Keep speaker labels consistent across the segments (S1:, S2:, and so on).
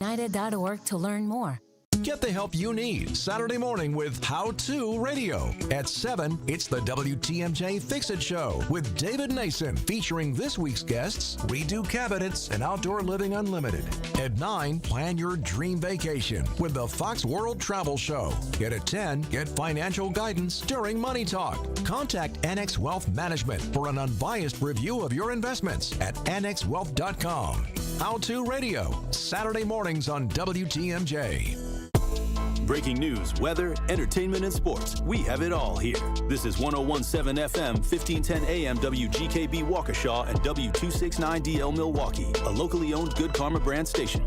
S1: United.org to learn more.
S2: Get the help you need Saturday morning with How To Radio. At 7, it's the WTMJ Fix-It Show with David Nason, featuring this week's guests, Redo Cabinets and Outdoor Living Unlimited. At 9, plan your dream vacation with the Fox World Travel Show. And at 10, get financial guidance during Money Talk. Contact Annex Wealth Management for an unbiased review of your investments at annexwealth.com. How To Radio, Saturday mornings on WTMJ.
S3: Breaking news, weather, entertainment, and sports. We have it all here. This is 101.7 FM, 1510 AM WGKB Waukesha and W269DL Milwaukee, a locally owned Good Karma brand station.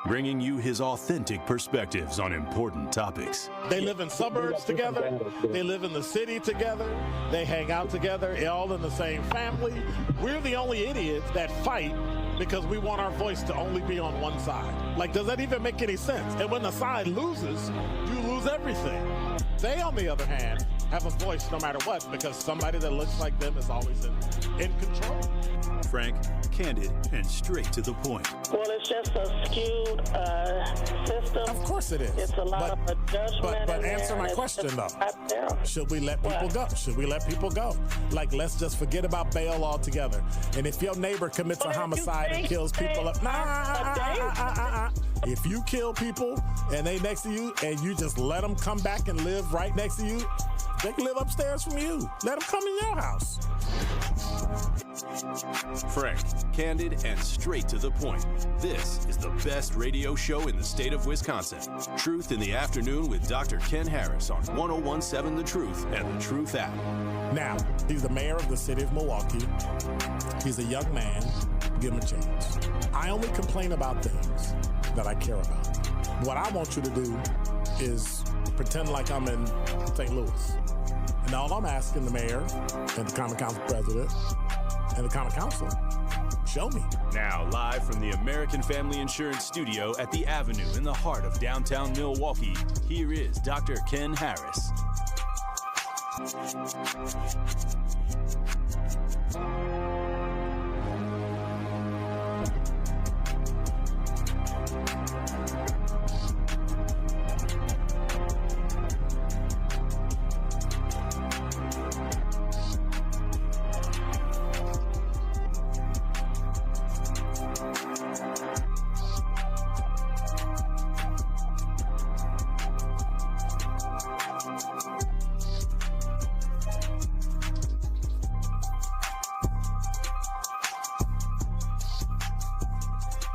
S3: Bringing you his authentic perspectives on important topics.
S4: They live in suburbs together. They live in the city together. They hang out together, all in the same family. We're the only idiots that fight because we want our voice to only be on one side. Like, does that even make any sense? And when the side loses, you lose everything. They, on the other hand, have a voice no matter what because somebody that looks like them is always in control.
S3: Frank, candid, and straight to the point.
S5: Well, it's just a skewed system.
S4: Of course it is.
S5: It's a lot of judgment.
S4: But answer my question, though. Should we let people go? Should we let people go? Like, let's just forget about bail altogether. And if your neighbor commits a homicide and kills people up, if you kill people and they next to you and you just let them come back and live right next to you, they can live upstairs from you. Let them come in your house.
S3: Frank, candid, and straight to the point. This is the best radio show in the state of Wisconsin. Truth in the Afternoon with Dr. Ken Harris on 101.7 The Truth and The Truth app.
S4: Now, he's the mayor of the city of Milwaukee. He's a young man. Give him a chance. I only complain about things that I care about. What I want you to do is pretend like I'm in St. Louis. And all I'm asking the mayor and the Common Council president and the Common Council, show me.
S3: Now, live from the American Family Insurance Studio at the Avenue in the heart of downtown Milwaukee, here is Dr. Ken Harris.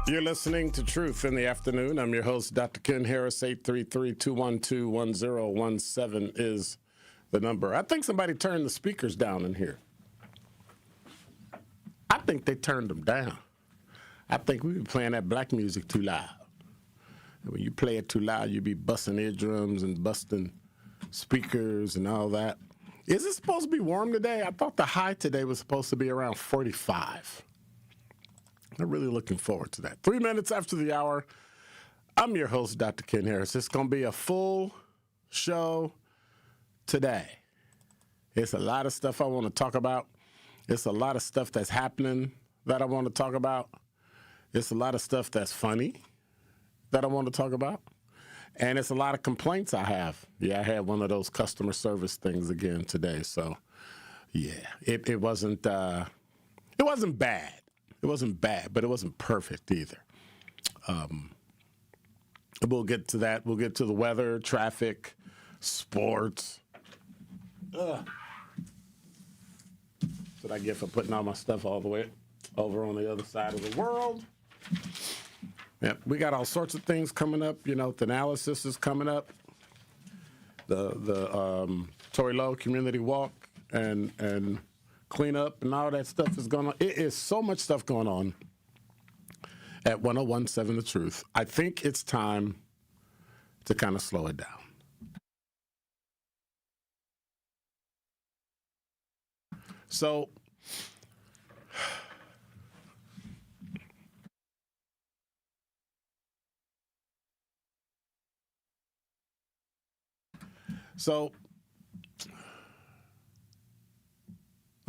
S4: You're listening to Truth in the Afternoon. I'm your host, Dr. Ken Harris. 833-212-1017 is the number. I think somebody turned the speakers down in here. I think they turned them down. I think we were playing that black music too loud. And when you play it too loud, you be busting eardrums and busting speakers and all that. Is it supposed to be warm today? I thought the high today was supposed to be around 45. I'm really looking forward to that. 3 minutes after the hour, I'm your host, Dr. Ken Harris. It's going to be a full show today. It's a lot of stuff I want to talk about. It's a lot of stuff that's happening that I want to talk about. It's a lot of stuff that's funny that I want to talk about. And it's a lot of complaints I have. Yeah, I had one of those customer service things again today. So, yeah, it wasn't bad. It wasn't bad, but it wasn't perfect either. We'll get to that. We'll get to the weather, traffic, sports. That's what I get for putting all my stuff all the way over on the other side of the world. Yep, we got all sorts of things coming up. You know, the analysis is coming up. The Tory Lowe Community Walk and cleanup and all that stuff is going on. It is so much stuff going on at 101.7 The Truth. I think it's time to kind of slow it down. So,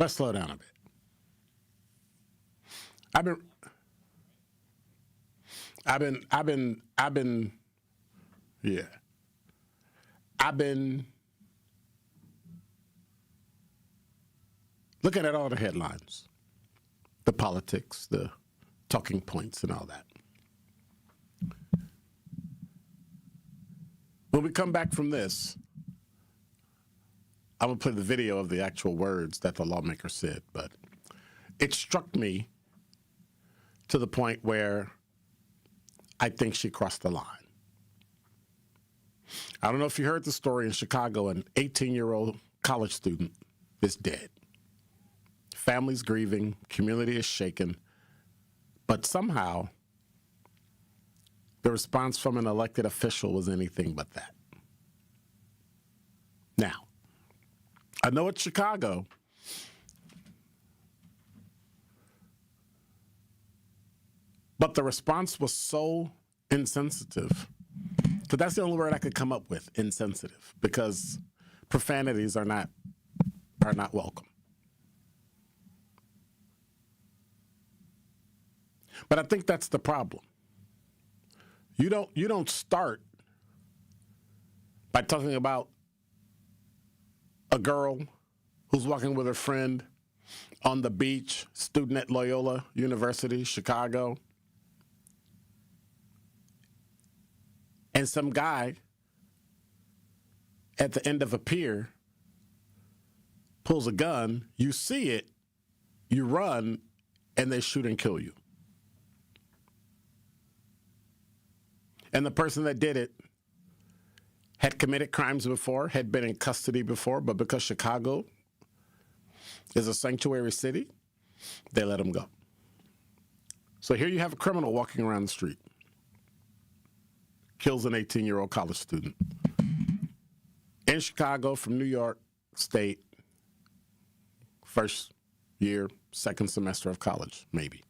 S4: Let's slow down a bit. I've been looking at all the headlines, the politics, the talking points, and all that. When we come back from this, I'm going to play the video of the actual words that the lawmaker said, but it struck me to the point where I think she crossed the line. I don't know if you heard the story in Chicago, an 18-year-old college student is dead. Family's grieving, community is shaken, but somehow the response from an elected official was anything but that. Now, I know it's Chicago, but the response was so insensitive, because that's the only word I could come up with, insensitive, because profanities are not welcome. But I think that's the problem. You don't start by talking about a girl who's walking with her friend on the beach, student at Loyola University, Chicago, and some guy at the end of a pier pulls a gun, you see it, you run, and they shoot and kill you. And the person that did it had committed crimes before, had been in custody before, but because Chicago is a sanctuary city, they let him go. So here you have a criminal walking around the street, kills an 18-year-old college student in Chicago from New York State, first year, second semester of college, maybe.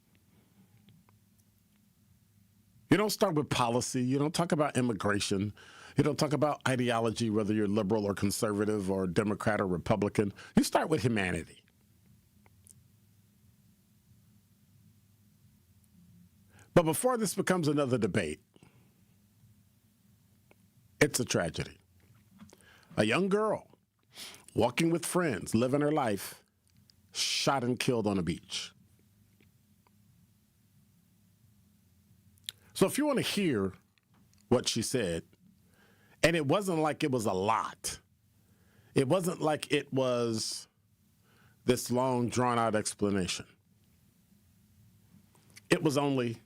S4: You don't start with policy. You don't talk about immigration. You don't talk about ideology, whether you're liberal or conservative or Democrat or Republican. You start with humanity. But before this becomes another debate, it's a tragedy. A young girl walking with friends, living her life, shot and killed on a beach. So if you want to hear what she said, and it wasn't like it was a lot. It wasn't like it was this long, drawn-out explanation. It was only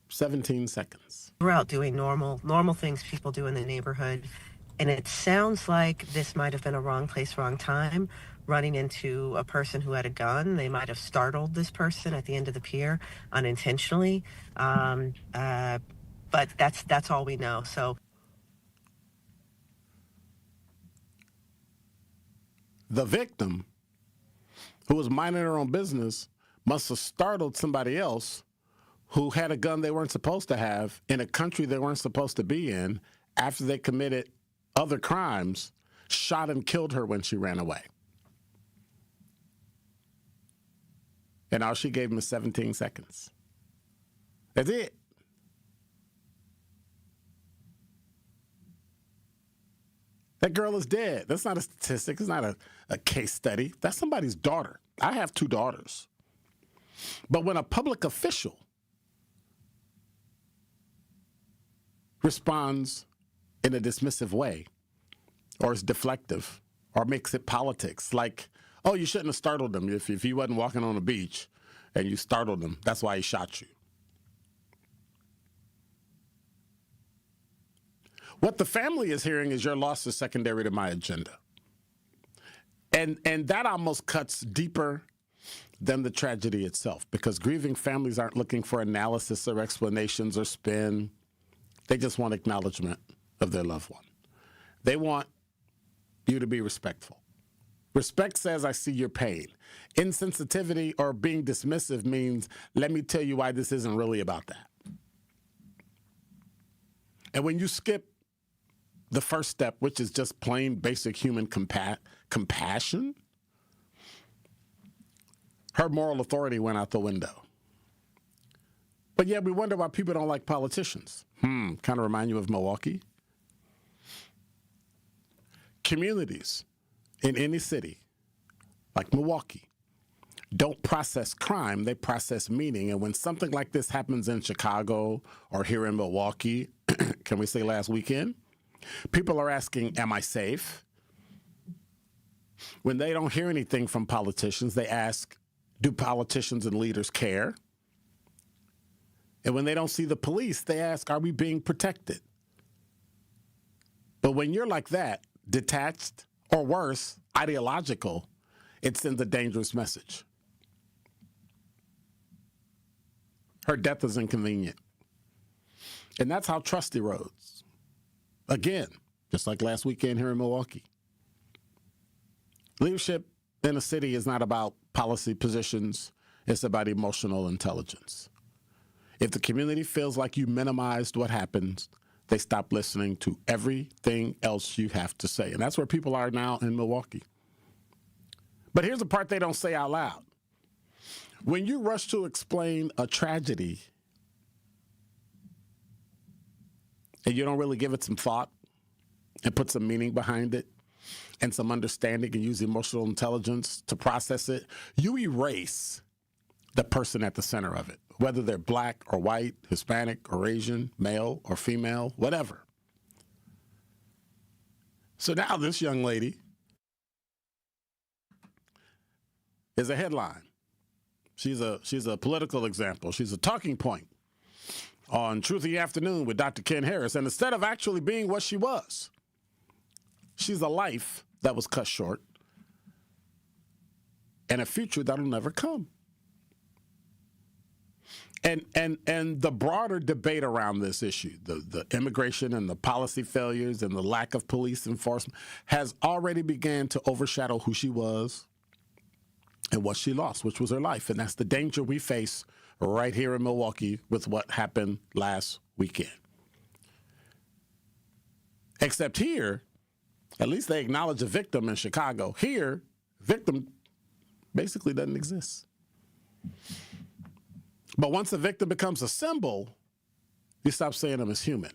S4: 17 seconds.
S6: We're out doing normal things people do in the neighborhood, and it sounds like this might have been a wrong place, wrong time, running into a person who had a gun. They might have startled this person at the end of the pier unintentionally, but that's all we know. So
S4: the victim, who was minding her own business, must have startled somebody else who had a gun they weren't supposed to have in a country they weren't supposed to be in after they committed other crimes, shot and killed her when she ran away. And all she gave him was 17 seconds. That's it. That girl is dead. That's not a statistic. It's not a case study. That's somebody's daughter. I have 2 daughters. But when a public official responds in a dismissive way, or is deflective, or makes it politics, like, oh, you shouldn't have startled him. If he wasn't walking on the beach and you startled him, that's why he shot you. What the family is hearing is your loss is secondary to my agenda. And that almost cuts deeper than the tragedy itself, because grieving families aren't looking for analysis or explanations or spin. They just want acknowledgement of their loved one. They want you to be respectful. Respect says, I see your pain. Insensitivity or being dismissive means, let me tell you why this isn't really about that. And when you skip the first step, which is just plain basic human compassion, her moral authority went out the window. But yet we wonder why people don't like politicians. Kind of remind you of Milwaukee. Communities in any city, like Milwaukee, don't process crime, they process meaning. And when something like this happens in Chicago or here in Milwaukee, can we say last weekend, people are asking, am I safe? When they don't hear anything from politicians, they ask, do politicians and leaders care? And when they don't see the police, they ask, are we being protected? But when you're like that, detached, or worse, ideological, it sends a dangerous message. Her death is inconvenient. And that's how trust erodes. Again, just like last weekend here in Milwaukee. Leadership in a city is not about policy positions. It's about emotional intelligence. If the community feels like you minimized what happened, they stop listening to everything else you have to say. And that's where people are now in Milwaukee. But here's the part they don't say out loud. When you rush to explain a tragedy and you don't really give it some thought and put some meaning behind it and some understanding and use emotional intelligence to process it, you erase the person at the center of it, whether they're black or white, Hispanic or Asian, male or female, whatever. So now this young lady is a headline. She's a political example. She's a talking point on Truth in the Afternoon with Dr. Ken Harris. And instead of actually being what she was, she's a life that was cut short and a future that'll never come. And the broader debate around this issue, the immigration and the policy failures and the lack of police enforcement has already began to overshadow who she was and what she lost, which was her life. And that's the danger we face right here in Milwaukee with what happened last weekend. Except here, at least they acknowledge a victim in Chicago. Here, victim basically doesn't exist. But once a victim becomes a symbol, you stop seeing them as human.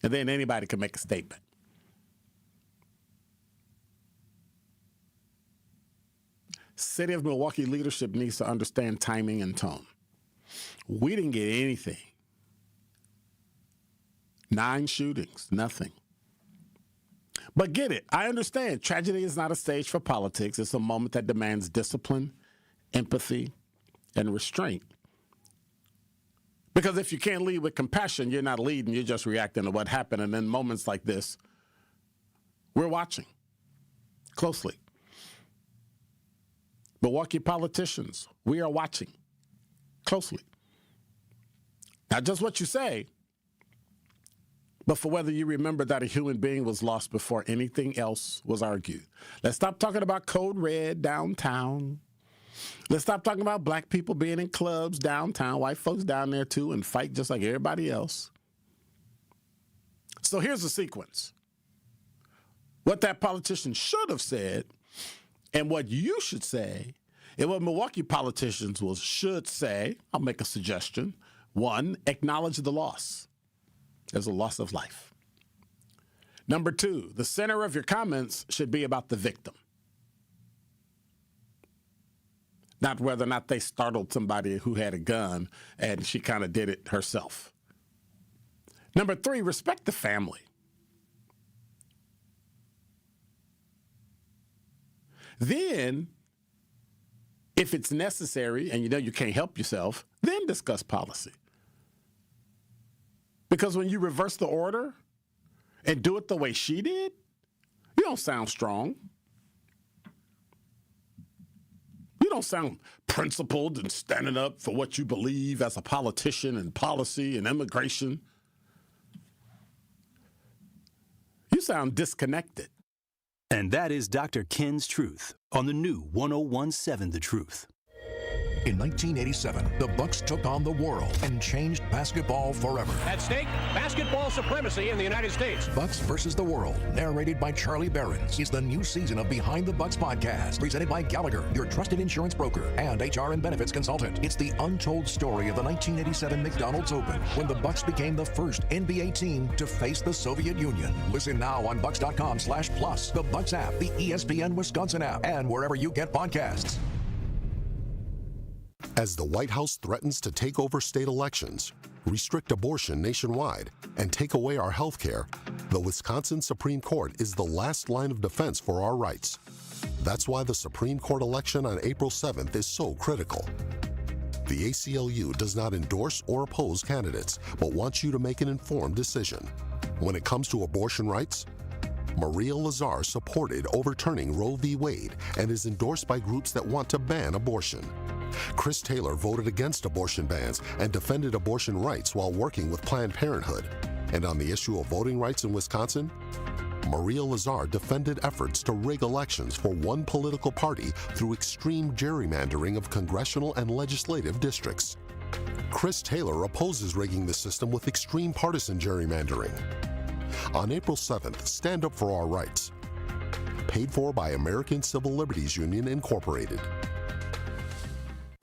S4: And then anybody can make a statement. City of Milwaukee leadership needs to understand timing and tone. We didn't get anything. 9 shootings, nothing. But get it. I understand. Tragedy is not a stage for politics. It's a moment that demands discipline, empathy, and restraint. Because if you can't lead with compassion, you're not leading, you're just reacting to what happened. And in moments like this, we're watching closely. Milwaukee politicians, we are watching closely. Not just what you say, but for whether you remember that a human being was lost before anything else was argued. Let's stop talking about Code Red downtown. Let's stop talking about black people being in clubs downtown, white folks down there too, and fight just like everybody else. So here's the sequence. What that politician should have said and what you should say and what Milwaukee politicians should say, I'll make a suggestion. 1, acknowledge the loss. There's a loss of life. Number 2, the center of your comments should be about the victim. Not whether or not they startled somebody who had a gun and she kind of did it herself. Number 3, respect the family. Then, if it's necessary and you know you can't help yourself, then discuss policy. Because when you reverse the order and do it the way she did, you don't sound strong. You don't sound principled and standing up for what you believe as a politician and policy and immigration. You sound disconnected.
S3: And that is Dr. Ken's Truth on the new 101.7 The Truth.
S2: In 1987, the Bucks took on the world and changed basketball forever.
S7: At stake, basketball supremacy in the United States.
S2: Bucks versus the World, narrated by Charlie Behrens, is the new season of Behind the Bucks podcast, presented by Gallagher, your trusted insurance broker and HR and benefits consultant. It's the untold story of the 1987 McDonald's Open, when the Bucks became the first NBA team to face the Soviet Union. Listen now on Bucks.com/plus, the Bucks app, the ESPN Wisconsin app, and wherever you get podcasts.
S8: As the White House threatens to take over state elections, restrict abortion nationwide, and take away our health care, the Wisconsin Supreme Court is the last line of defense for our rights. That's why the Supreme Court election on April 7th is so critical. The ACLU does not endorse or oppose candidates, but wants you to make an informed decision. When it comes to abortion rights, Maria Lazar supported overturning Roe v. Wade and is endorsed by groups that want to ban abortion. Chris Taylor voted against abortion bans and defended abortion rights while working with Planned Parenthood. And on the issue of voting rights in Wisconsin, Maria Lazar defended efforts to rig elections for one political party through extreme gerrymandering of congressional and legislative districts. Chris Taylor opposes rigging the system with extreme partisan gerrymandering. On April 7th, stand up for our rights. Paid for by American Civil Liberties Union, Incorporated.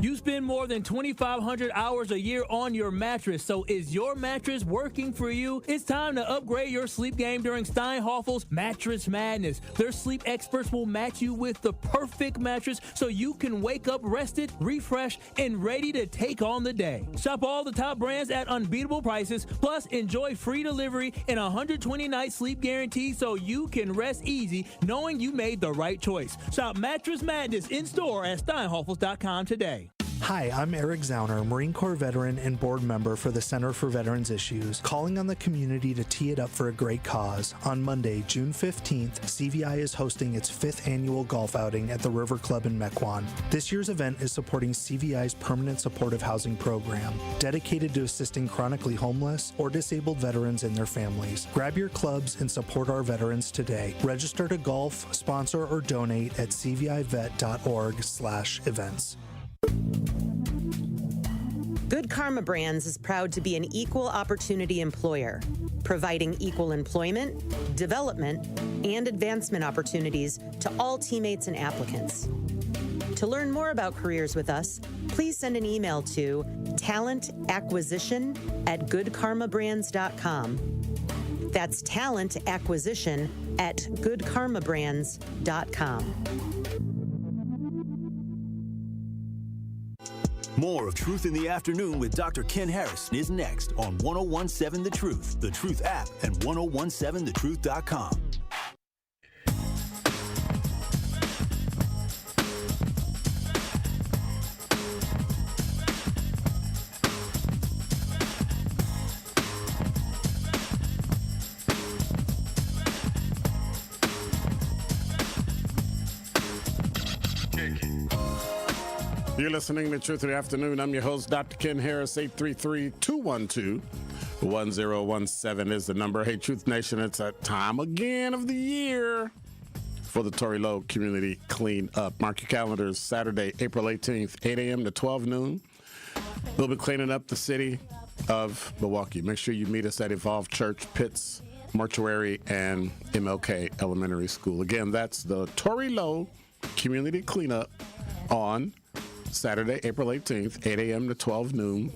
S9: You spend more than 2,500 hours a year on your mattress, so is your mattress working for you? It's time to upgrade your sleep game during Steinhoffel's Mattress Madness. Their sleep experts will match you with the perfect mattress so you can wake up rested, refreshed, and ready to take on the day. Shop all the top brands at unbeatable prices, plus enjoy free delivery and a 120-night sleep guarantee so you can rest easy knowing you made the right choice. Shop Mattress Madness in-store at steinhoffels.com today.
S10: Hi, I'm Eric Zauner, Marine Corps veteran and board member for the Center for Veterans Issues, calling on the community to tee it up for a great cause. On Monday, June 15th, CVI is hosting its 5th annual golf outing at the River Club in Mequon. This year's event is supporting CVI's Permanent Supportive Housing Program, dedicated to assisting chronically homeless or disabled veterans and their families. Grab your clubs and support our veterans today. Register to golf, sponsor, or donate at cvivet.org/events.
S11: Good Karma Brands is proud to be an equal opportunity employer, providing equal employment, development, and advancement opportunities to all teammates and applicants. To learn more about careers with us, please send an email to talentacquisition@goodkarmabrands.com. That's talentacquisition@goodkarmabrands.com.
S3: More of Truth in the Afternoon with Dr. Ken Harris is next on 1017 The Truth, The Truth app, and 1017thetruth.com.
S4: You're listening to Truth in the Afternoon. I'm your host, Dr. Ken Harris. 833-212-1017 is the number. Hey, Truth Nation, it's that time again of the year for the Tory Lowe Community Clean Up. Mark your calendars, Saturday, April 18th, 8 a.m. to 12 noon. We'll be cleaning up the city of Milwaukee. Make sure you meet us at Evolve Church, Pitts Mortuary, and MLK Elementary School. Again, that's the Tory Lowe Community Cleanup on Saturday, April 18th, 8 a.m. to 12 noon.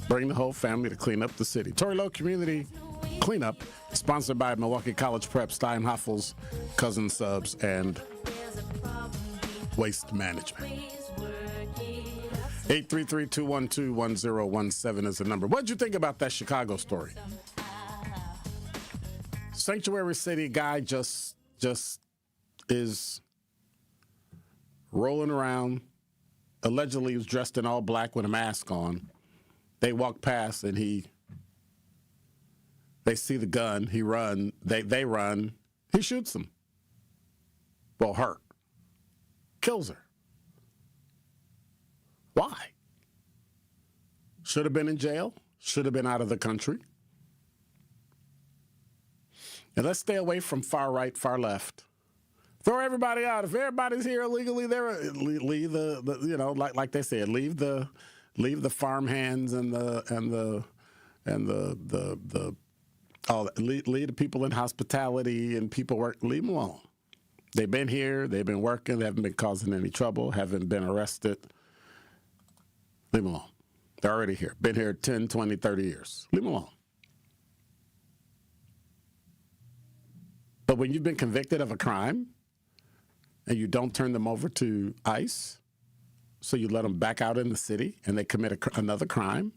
S4: Bring the whole family to clean up the city. Tory Lowe Community Cleanup, sponsored by Milwaukee College Prep, Steinhoffel's, Cousin Subs, and Waste Management. 833-212-1017 is the number. What did you think about that Chicago story? Sanctuary City guy just is rolling around. Allegedly, he was dressed in all black with a mask on. They walk past and they see the gun. He run. They run. He shoots them. Well, her. Kills her. Why? Should have been in jail. Should have been out of the country. And let's stay away from far right, far left. Throw everybody out. If everybody's here illegally, leave like they said, leave the farmhands leave the people in hospitality and people work. Leave them alone. They've been here. They've been working. They haven't been causing any trouble. Haven't been arrested. Leave them alone. They're already here. Been here 10, 20, 30 years. Leave them alone. But when you've been convicted of a crime and you don't turn them over to ICE, so you let them back out in the city and they commit another crime,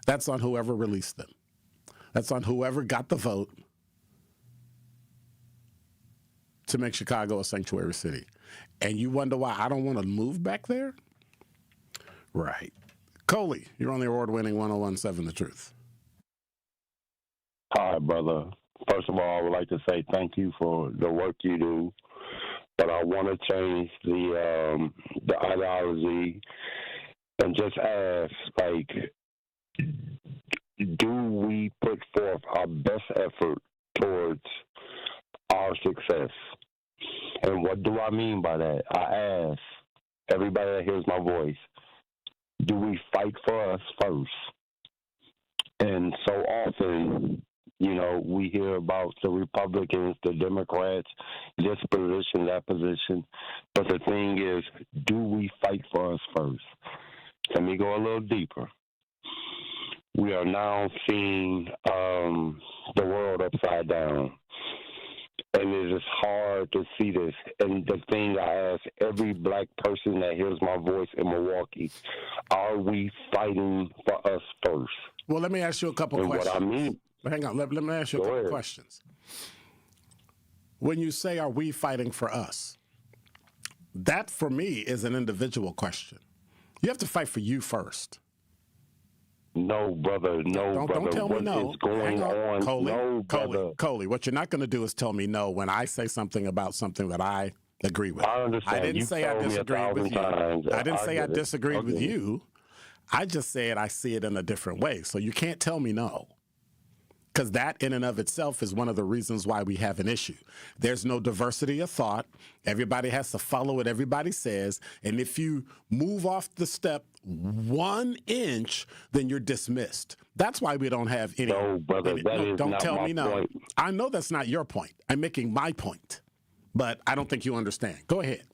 S4: that's on whoever released them. That's on whoever got the vote to make Chicago a sanctuary city. And you wonder why I don't want to move back there? Right. Coley, you're on the award-winning 1017 The Truth.
S12: Hi, brother. First of all, I would like to say thank you for the work you do. But I want to change the ideology and just ask, do we put forth our best effort towards our success? And what do I mean by that? I ask everybody that hears my voice, do we fight for us first? And so often, we hear about the Republicans, the Democrats, this position, that position. But the thing is, do we fight for us first? Let me go a little deeper. We are now seeing the world upside down. And it is hard to see this. And the thing I ask every black person that hears my voice in Milwaukee, are we fighting for us first?
S4: Well, let me ask you a couple questions.
S12: What I mean...
S4: Hang on, let me ask you a couple questions. When you say, are we fighting for us? That, for me, is an individual question. You have to fight for you first.
S12: No, brother. No, brother.
S4: Don't tell me no.
S12: What is going on?
S4: Coley,
S12: no, brother.
S4: Coley, what you're not going to do is tell me no when I say something about something that I agree with.
S12: I understand.
S4: I didn't say I disagreed with you. I didn't say I disagreed with you. I just said I see it in a different way. So you can't tell me no. Because that in and of itself is one of the reasons why we have an issue. There's no diversity of thought. Everybody has to follow what everybody says. And if you move off the step 1 inch, then you're dismissed. That's why we don't have any.
S12: No, brother,
S4: don't tell me no.
S12: Point.
S4: I know that's not your point. I'm making my point. But I don't think you understand. Go ahead.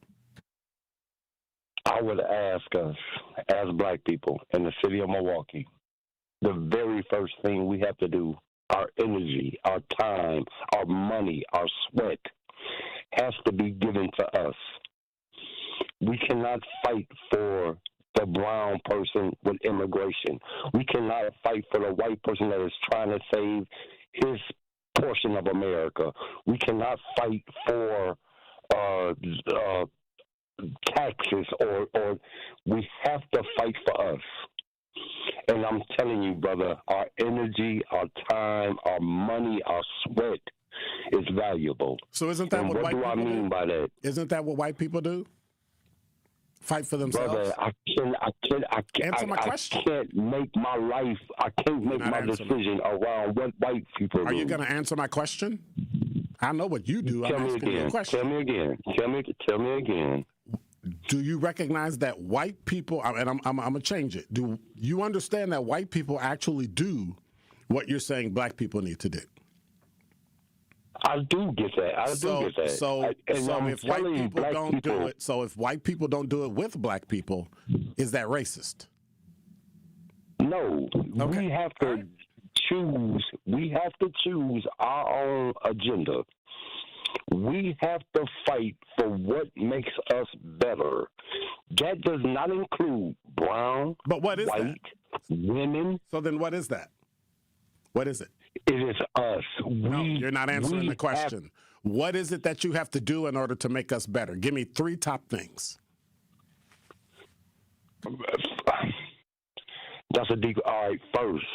S12: I would ask us, as black people in the city of Milwaukee, the very first thing we have to do, our energy, our time, our money, our sweat has to be given to us. We cannot fight for the brown person with immigration. We cannot fight for the white person that is trying to save his portion of America. We cannot fight for taxes or we have to fight for us. And I'm telling you, brother, our energy, our time, our money, our sweat is valuable.
S4: So isn't that what white people do?
S12: What do I mean by that?
S4: Isn't that what white people do? Fight for themselves?
S12: Brother, I can't
S4: answer my question.
S12: I can't make my life, I can't make my decision around what white people do.
S4: Are you going to answer my question? I know what you do. I'm asking you a question.
S12: Tell me again.
S4: Do you recognize that white people, and I'm going to change it, do you understand that white people actually do what you're saying black people need to do?
S12: I do get that.
S4: So if white people don't do it, so if white people don't do it with black people, is that racist?
S12: No. Okay. We have to choose. We have to choose our own agenda. We have to fight for what makes us better. That does not include brown,
S4: but what is
S12: white, women.
S4: So then what is that? What is it?
S12: It is us.
S4: No, you're not answering the question. What is it that you have to do in order to make us better? Give me 3 top things.
S12: That's a deep. All right, first,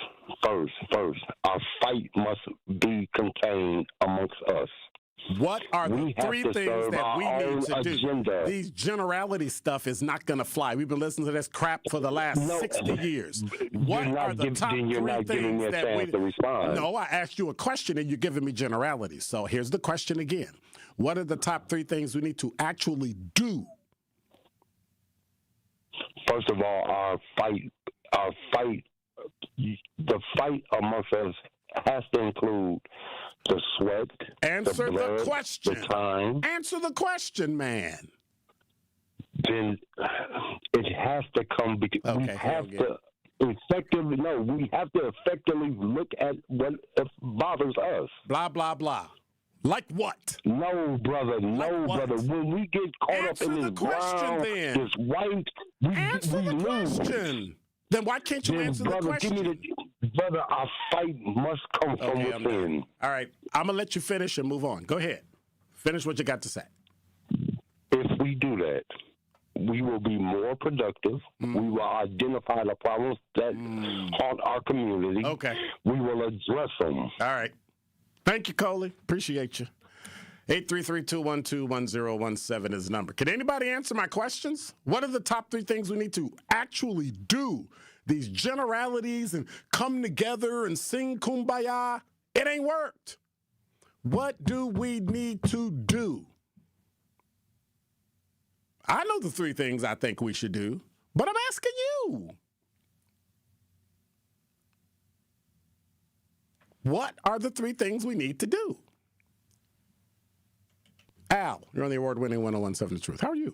S12: our fight must be contained amongst us.
S4: What are the three things that we need to
S12: agenda.
S4: do? These generality stuff is not going to fly. We've been listening to this crap for the last 60 years. What are the top three things that we... No, I asked you a question and you're giving me generalities. So here's the question again. What are the top three things we need to actually do?
S12: First of all, the fight amongst us has to include the sweat,
S4: Answer
S12: the blood,
S4: the question.
S12: the time.
S4: Answer the question, man.
S12: Then it has to come because we have to effectively look at what bothers us.
S4: Blah, blah, blah. Like what?
S12: No, brother. When we get caught up in this brown, this white, we lose.
S4: Question. Then why can't you answer the question?
S12: Brother, our fight must come from within.
S4: All right. I'm going to let you finish and move on. Go ahead. Finish what you got to say.
S12: If we do that, we will be more productive. We will identify the problems that haunt our community.
S4: Okay.
S12: We will address them.
S4: All right. Thank you, Coley. Appreciate you. 833-212-1017 is the number. Can anybody answer my questions? What are the top three things we need to actually do? These generalities and come together and sing Kumbaya, it ain't worked. What do we need to do? I know the three things I think we should do, but I'm asking you. What are the three things we need to do? Al, you're on the award-winning 101.7 The Truth. How are you?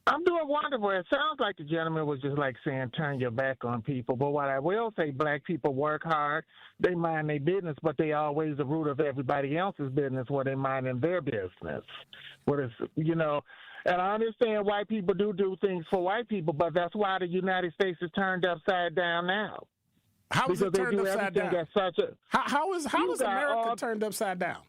S13: I'm doing wonderful. It sounds like the gentleman was just like saying turn your back on people. But what I will say, black people work hard. They mind their business, but they always the root of everybody else's business where they mind in their business. And I understand white people do things for white people, but that's why the United States is turned upside down now.
S4: How is it turned upside down? How is America turned upside down?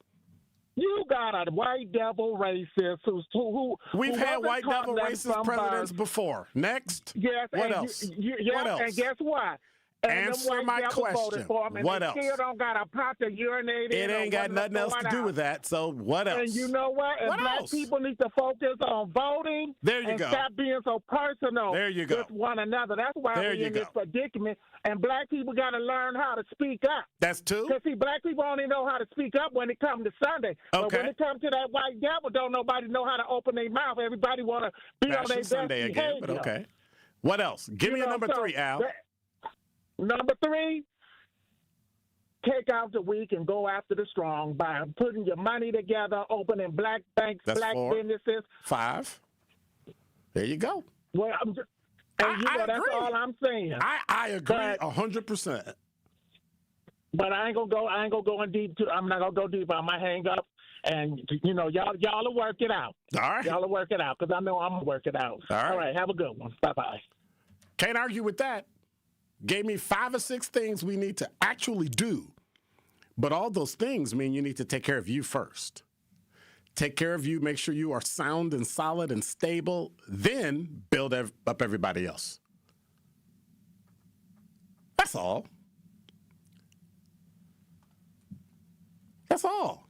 S13: You got a white devil racist who
S4: we've had white devil racist presidents before. Next.
S13: Yes.
S4: What else?
S13: What else? And guess what?
S4: Answer my question. What else?
S13: Still don't got a pot to urinate in.
S4: It ain't got nothing else to do with that. So what else?
S13: And you know what? And black people need to focus on voting.
S4: There you go.
S13: Stop being so personal.
S4: There you go.
S13: With one another. That's why we're in this predicament. And black people got to learn how to speak up.
S4: That's true.
S13: Because see, black people only know how to speak up when it comes to Sunday. But when it comes to that white devil, don't nobody know how to open their mouth. Everybody want to be on their best
S4: Sunday again, but okay. What else? Give me a number three, Al.
S13: Number three, take out the weak and go after the strong by putting your money together, opening black banks,
S4: That's
S13: black
S4: 4.
S13: businesses.
S4: 5. There you go.
S13: Well, that's all I'm saying.
S4: I agree 100%.
S13: But I ain't gonna go in deep. I'm not gonna go deep. I might hang up, and y'all will work it out.
S4: All right,
S13: y'all will work it out because I know I'm gonna work it out. All right. Have a good one. Bye.
S4: Can't argue with that. Gave me 5 or 6 things we need to actually do. But all those things mean you need to take care of you first. Take care of you, make sure you are sound and solid and stable, then build up everybody else. That's all. That's all.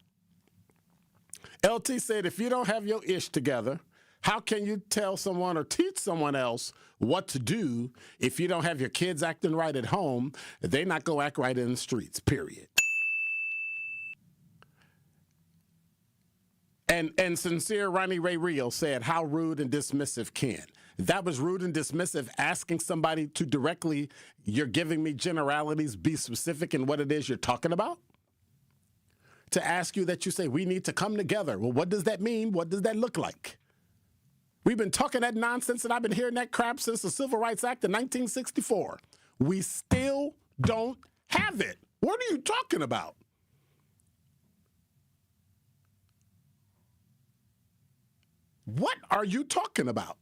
S4: LT said, if you don't have your ish together, how can you tell someone or teach someone else what to do if you don't have your kids acting right at home? They not go act right in the streets, period. And sincere Ronnie Ray Rio said, how rude and dismissive Ken. That was rude and dismissive, asking somebody to directly, you're giving me generalities, be specific in what it is you're talking about? To ask you that you say, we need to come together. Well, what does that mean? What does that look like? We've been talking that nonsense, and I've been hearing that crap since the Civil Rights Act of 1964. We still don't have it. What are you talking about? What are you talking about?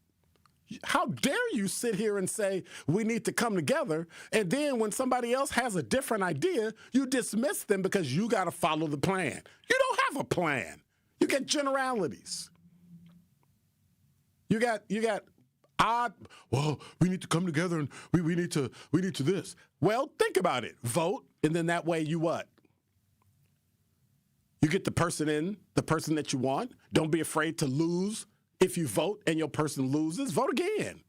S4: How dare you sit here and say we need to come together, and then when somebody else has a different idea, you dismiss them because you got to follow the plan. You don't have a plan. You get generalities. You got odd, well, we need to come together and we need to this. Well, think about it. Vote, and then that way you what? You get the person that you want. Don't be afraid to lose. If you vote and your person loses, vote again.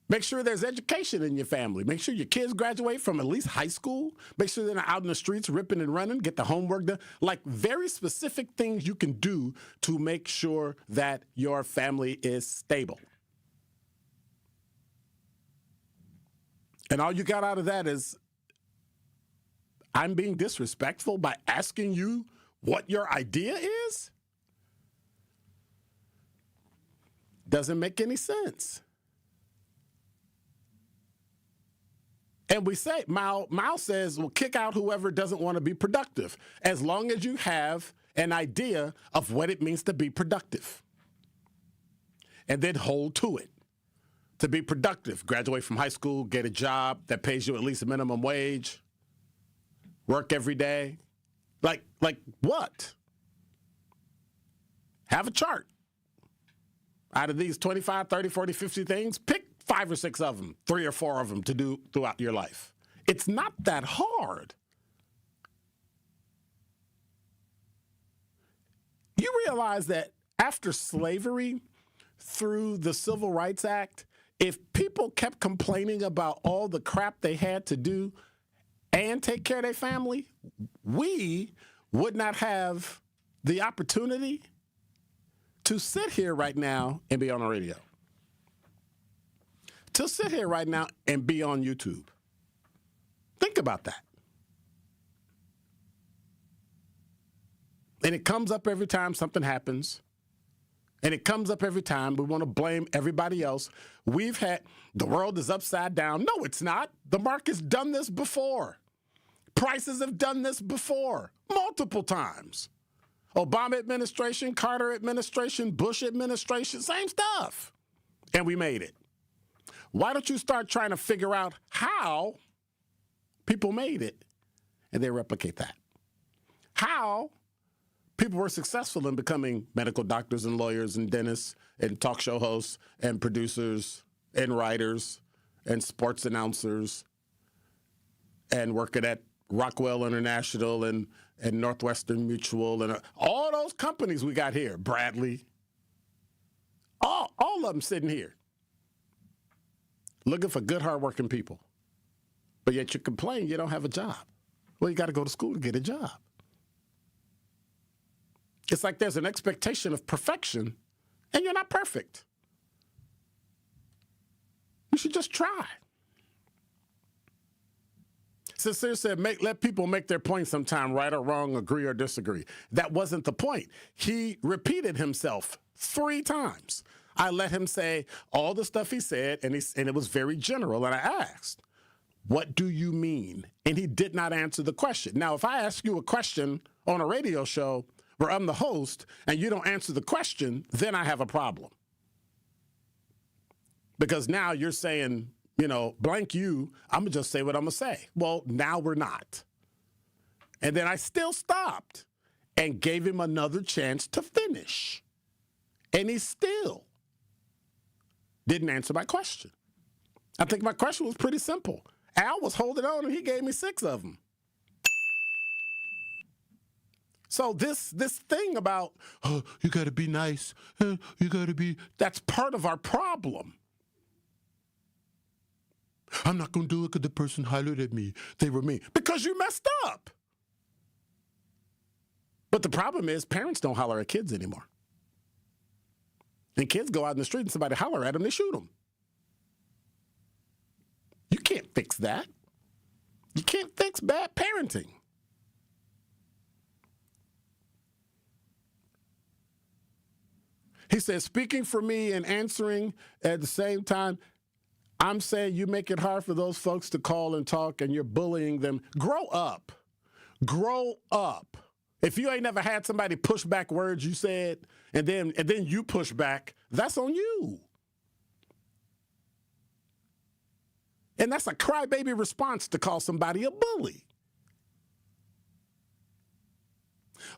S4: Make sure there's education in your family. Make sure your kids graduate from at least high school. Make sure they're not out in the streets ripping and running. Get the homework done. Like very specific things you can do to make sure that your family is stable. And all you got out of that is, I'm being disrespectful by asking you what your idea is? Doesn't make any sense. And we say, Mao says, well, kick out whoever doesn't want to be productive, as long as you have an idea of what it means to be productive. And then hold to it. To be productive, graduate from high school, get a job that pays you at least a minimum wage, work every day. Like what? Have a chart. Out of these 25, 30, 40, 50 things, pick 5 or 6 of them, 3 or 4 of them to do throughout your life. It's not that hard. You realize that after slavery, through the Civil Rights Act, if people kept complaining about all the crap they had to do and take care of their family, we would not have the opportunity to sit here right now and be on the radio. To sit here right now and be on YouTube. Think about that. And it comes up every time something happens. And it comes up every time we want to blame everybody else. The world is upside down. No, it's not. The market's done this before. Prices have done this before, multiple times. Obama administration, Carter administration, Bush administration, same stuff. And we made it. Why don't you start trying to figure out how people made it and then replicate that? How people were successful in becoming medical doctors and lawyers and dentists and talk show hosts and producers and writers and sports announcers and working at Rockwell International and Northwestern Mutual and all those companies we got here, Bradley, all of them sitting here looking for good, hardworking people. But yet you complain you don't have a job. Well, you got to go to school to get a job. It's like there's an expectation of perfection, and you're not perfect. You should just try. Sincere said, let people make their point sometime, right or wrong, agree or disagree. That wasn't the point. He repeated himself 3 times. I let him say all the stuff he said, and it was very general. And I asked, what do you mean? And he did not answer the question. Now, if I ask you a question on a radio show where I'm the host and you don't answer the question, then I have a problem. Because now you're saying, blank you, I'm going to just say what I'm going to say. Well, now we're not. And then I still stopped and gave him another chance to finish. And he still didn't answer my question. I think my question was pretty simple. Al was holding on and he gave me 6 of them. So this thing about, you got to be nice, that's part of our problem. I'm not going to do it because the person hollered at me. They were mean. Because you messed up. But the problem is parents don't holler at kids anymore. And kids go out in the street and somebody holler at them, they shoot them. You can't fix that. You can't fix bad parenting. He says, speaking for me and answering at the same time, I'm saying you make it hard for those folks to call and talk and you're bullying them. Grow up. Grow up. If you ain't never had somebody push back words you said and then you push back, that's on you. And that's a crybaby response to call somebody a bully.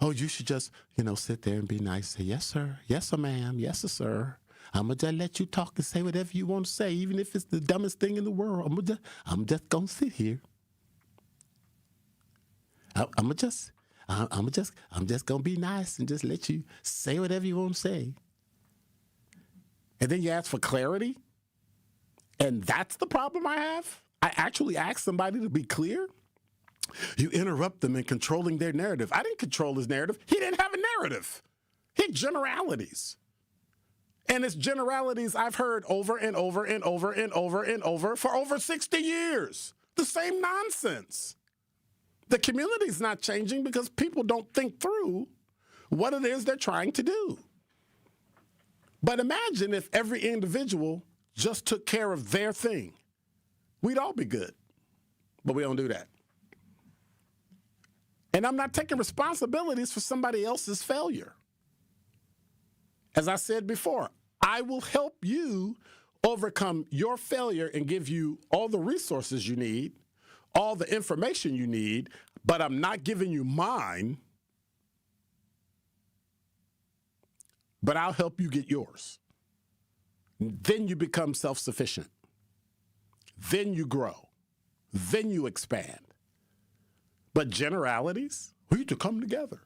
S4: Oh, you should just, sit there and be nice. Say, yes, sir. Yes, sir, ma'am. Yes, sir. I'm going to just let you talk and say whatever you want to say, even if it's the dumbest thing in the world. I'm just going to sit here. I'm just gonna be nice and just let you say whatever you want to say. And then you ask for clarity, and that's the problem I have. I actually asked somebody to be clear. You interrupt them in controlling their narrative. I didn't control his narrative. He didn't have a narrative. He had generalities. And it's generalities I've heard over and over and over and over and over for over 60 years. The same nonsense. The community's not changing because people don't think through what it is they're trying to do. But imagine if every individual just took care of their thing. We'd all be good. But we don't do that. And I'm not taking responsibilities for somebody else's failure. As I said before, I will help you overcome your failure and give you all the resources you need, all the information you need, but I'm not giving you mine, but I'll help you get yours. Then you become self-sufficient. Then you grow. Then you expand. But generalities, we need to come together.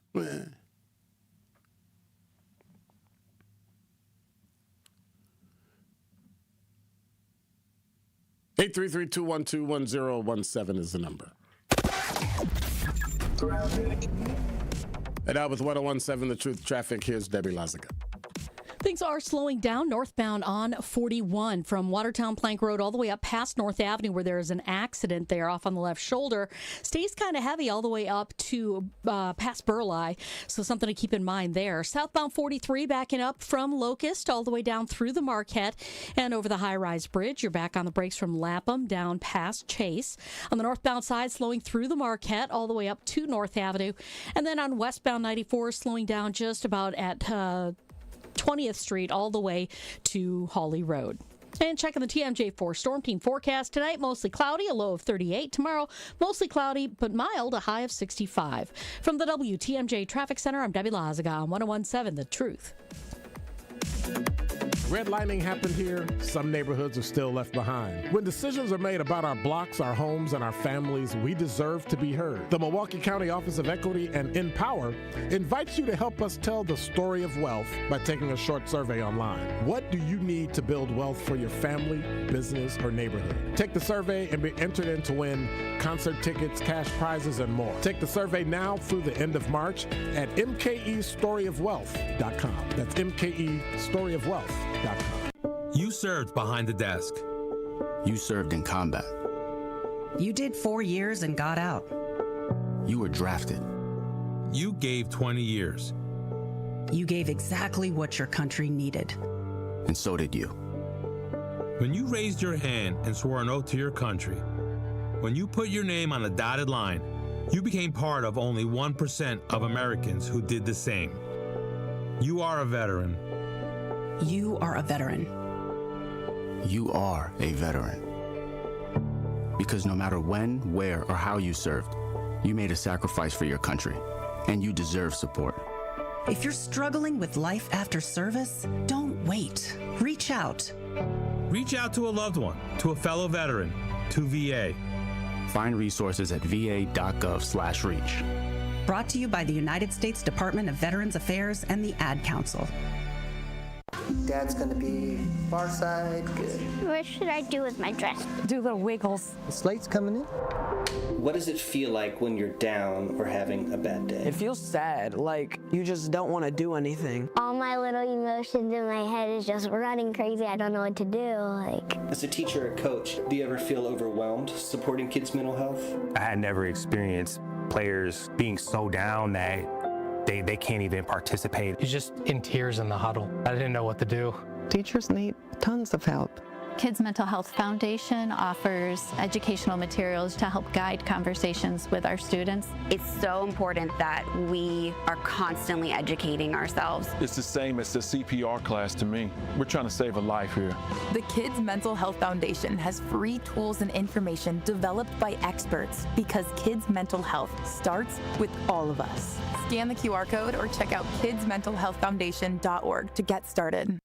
S4: 833-212-1017 is the number. And now with 1017 The Truth Traffic, here's Debbie Lazaga.
S14: Things are slowing down northbound on 41 from Watertown Plank Road all the way up past North Avenue where there is an accident there off on the left shoulder. Stays kind of heavy all the way up to past Burleigh, so something to keep in mind there. Southbound 43 backing up from Locust all the way down through the Marquette and over the high-rise bridge. You're back on the brakes from Lapham down past Chase. On the northbound side, slowing through the Marquette all the way up to North Avenue. And then on westbound 94, slowing down just about at 20th Street all the way to Hawley Road. And checking the TMJ4 Storm Team forecast tonight, mostly cloudy, a low of 38. Tomorrow, mostly cloudy, but mild, a high of 65. From the WTMJ Traffic Center, I'm Debbie Lazaga on 1017 The Truth.
S4: Redlining happened here. Some neighborhoods are still left behind. When decisions are made about our blocks, our homes, and our families, we deserve to be heard. The Milwaukee County Office of Equity and Empower invites you to help us tell the story of wealth by taking a short survey online. What do you need to build wealth for your family, business, or neighborhood? Take the survey and be entered in to win concert tickets, cash prizes, and more. Take the survey now through the end of March at mkestoryofwealth.com. That's mkestoryofwealth.com.
S15: You served behind the desk.
S16: You served in combat.
S17: You did 4 years and got out.
S16: You were drafted.
S15: You gave 20 years.
S17: You gave exactly what your country needed.
S16: And so did you.
S15: When you raised your hand and swore an oath to your country, when you put your name on a dotted line, you became part of only 1% of Americans who did the same. You are a veteran.
S17: You are a veteran.
S16: You are a veteran. Because no matter when, where, or how you served, you made a sacrifice for your country, and you deserve support.
S17: If you're struggling with life after service, don't wait. Reach out.
S15: Reach out to a loved one, to a fellow veteran, to VA.
S16: Find resources at va.gov/reach.
S17: Brought to you by the United States Department of Veterans Affairs and the Ad Council.
S18: Dad's gonna be far side, good.
S19: What should I do with my dress?
S20: Do the wiggles.
S18: The slate's coming in.
S21: What does it feel like when you're down or having a bad day?
S20: It feels sad, like you just don't want to do anything.
S19: All my little emotions in my head is just running crazy. I don't know what to do.
S21: As a teacher or coach, do you ever feel overwhelmed supporting kids' mental health?
S22: I had never experienced players being so down that they can't even participate.
S23: You're just in tears in the huddle. I didn't know what to do.
S20: Teachers need tons of help.
S24: Kids Mental Health Foundation offers educational materials to help guide conversations with our students.
S25: It's so important that we are constantly educating ourselves.
S26: It's the same as the CPR class to me. We're trying to save a life here.
S27: The Kids Mental Health Foundation has free tools and information developed by experts because kids' mental health starts with all of us. Scan the QR code or check out kidsmentalhealthfoundation.org to get started.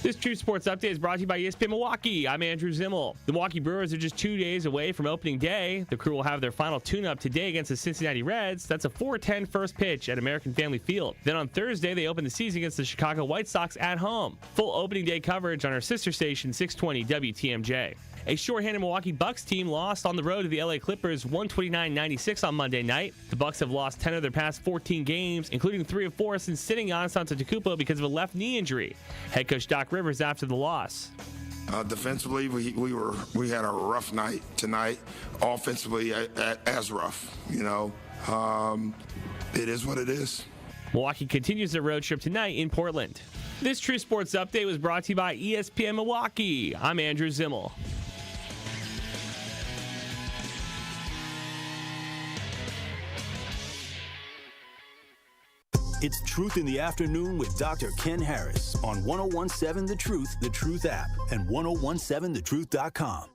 S1: This True Sports Update is brought to you by ESPN Milwaukee. I'm Andrew Zimmel. The Milwaukee Brewers are just 2 days away from opening day. The crew will have their final tune-up today against the Cincinnati Reds. That's a 4:10 first pitch at American Family Field. Then on Thursday, they open the season against the Chicago White Sox at home. Full opening day coverage on our sister station, 620 WTMJ. A shorthanded Milwaukee Bucks team lost on the road to the LA Clippers 129-96 on Monday night. The Bucks have lost 10 of their past 14 games, including 3 of 4 since sitting Giannis Antetokounmpo because of a left knee injury. Head coach Doc Rivers after the loss.
S2: Defensively, we had a rough night tonight. Offensively, as rough. You know, it is what it is.
S1: Milwaukee continues their road trip tonight in Portland. This True Sports Update was brought to you by ESPN Milwaukee. I'm Andrew Zimmel.
S3: It's Truth in the Afternoon with Dr. Ken Harris on 1017 The Truth app, and 1017thetruth.com.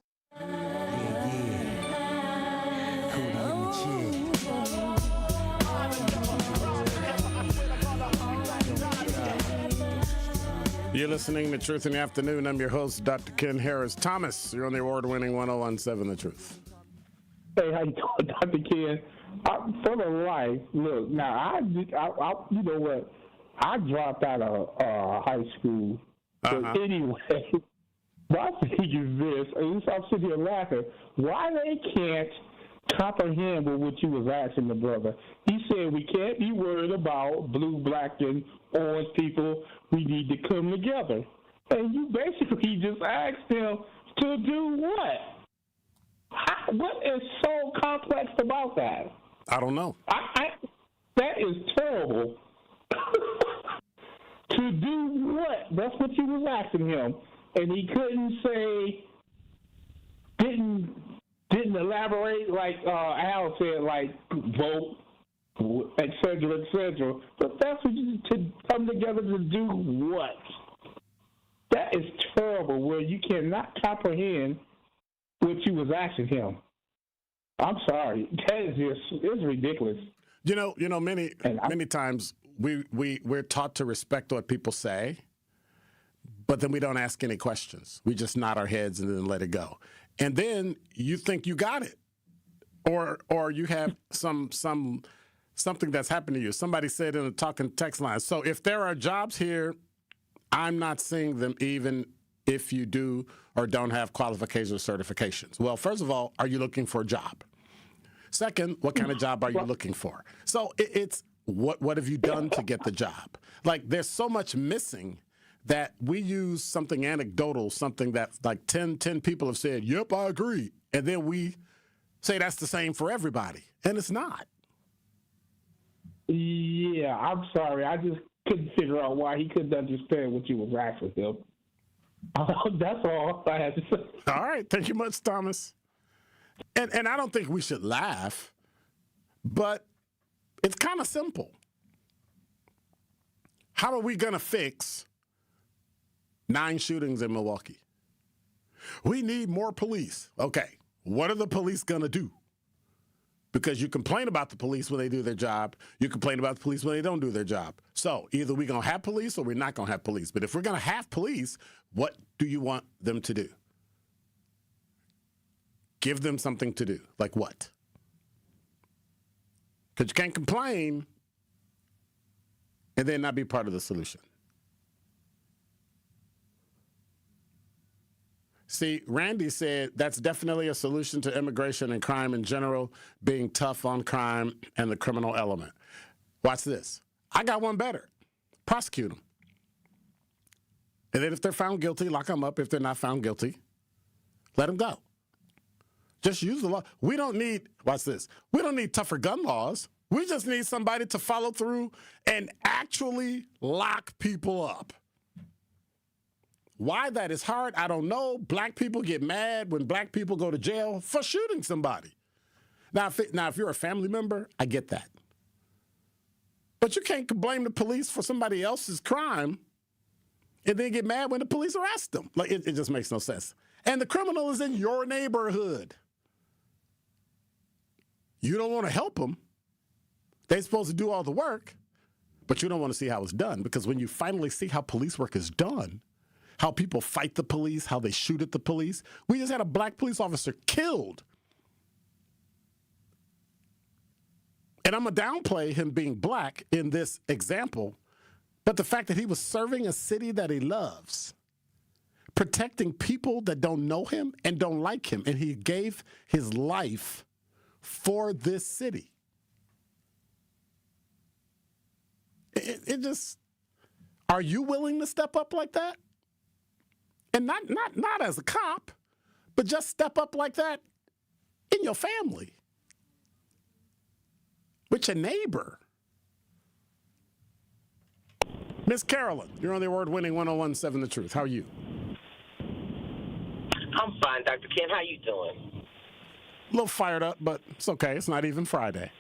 S4: You're listening to Truth in the Afternoon. I'm your host, Dr. Ken Harris. Thomas, you're on the award-winning 1017 The Truth.
S5: Hey, how you doing, Dr. Ken? For the life, look, now, I you know what? I dropped out of high school. But anyway, my thing is this, and I'm sitting here laughing, why they can't comprehend with what you was asking the brother. He said we can't be worried about blue, black, and orange people. We need to come together. And you basically just asked him to do what? What is so complex about that?
S4: I don't know.
S5: That is terrible. To do what? That's what you was asking him. And he couldn't say, didn't elaborate like Al said, like vote, et cetera, et cetera. But that's what you to come together to do what? That is terrible where you cannot comprehend what you was asking him. I'm sorry. That is it's ridiculous.
S4: You know, many times we're taught to respect what people say, but then we don't ask any questions. We just nod our heads and then let it go. And then you think you got it. Or you have something that's happened to you. Somebody said in a talking text line, so if there are jobs here, I'm not seeing them even if you do or don't have qualifications or certifications. Well, first of all, are you looking for a job? Second, what kind of job are you looking for? So it's what have you done to get the job? Like there's so much missing that we use something anecdotal, something that like 10 people have said, yep, I agree. And then we say that's the same for everybody. And it's not.
S5: Yeah, I'm sorry. I just couldn't figure out why he couldn't understand what you was asking him. That's all I had to say.
S4: All right. Thank you much, Thomas. And I don't think we should laugh, but it's kind of simple. How are we going to fix 9 shootings in Milwaukee? We need more police. Okay. What are the police going to do? Because you complain about the police when they do their job. You complain about the police when they don't do their job. So either we're going to have police or we're not going to have police. But if we're going to have police, what do you want them to do? Give them something to do. Like what? Because you can't complain and then not be part of the solution. See, Randy said that's definitely a solution to immigration and crime in general, being tough on crime and the criminal element. Watch this. I got one better. Prosecute them. And then if they're found guilty, lock them up. If they're not found guilty, let them go. Just use the law. We don't need, watch this, we don't need tougher gun laws. We just need somebody to follow through and actually lock people up. Why that is hard, I don't know. Black people get mad when black people go to jail for shooting somebody. Now, if you're a family member, I get that. But you can't blame the police for somebody else's crime and then get mad when the police arrest them. Like it just makes no sense. And the criminal is in your neighborhood. You don't want to help them. They're supposed to do all the work, but you don't want to see how it's done, because when you finally see how police work is done, how people fight the police, how they shoot at the police. We just had a black police officer killed. And I'm going to downplay him being black in this example, but the fact that he was serving a city that he loves, protecting people that don't know him and don't like him, and he gave his life for this city. It just, are you willing to step up like that? And not as a cop, but just step up like that in your family, with your neighbor. Miss Carolyn, you're on the award-winning 1017 The Truth. How are you?
S6: I'm fine, Dr. Ken. How you doing?
S4: A little fired up, but it's okay. It's not even Friday.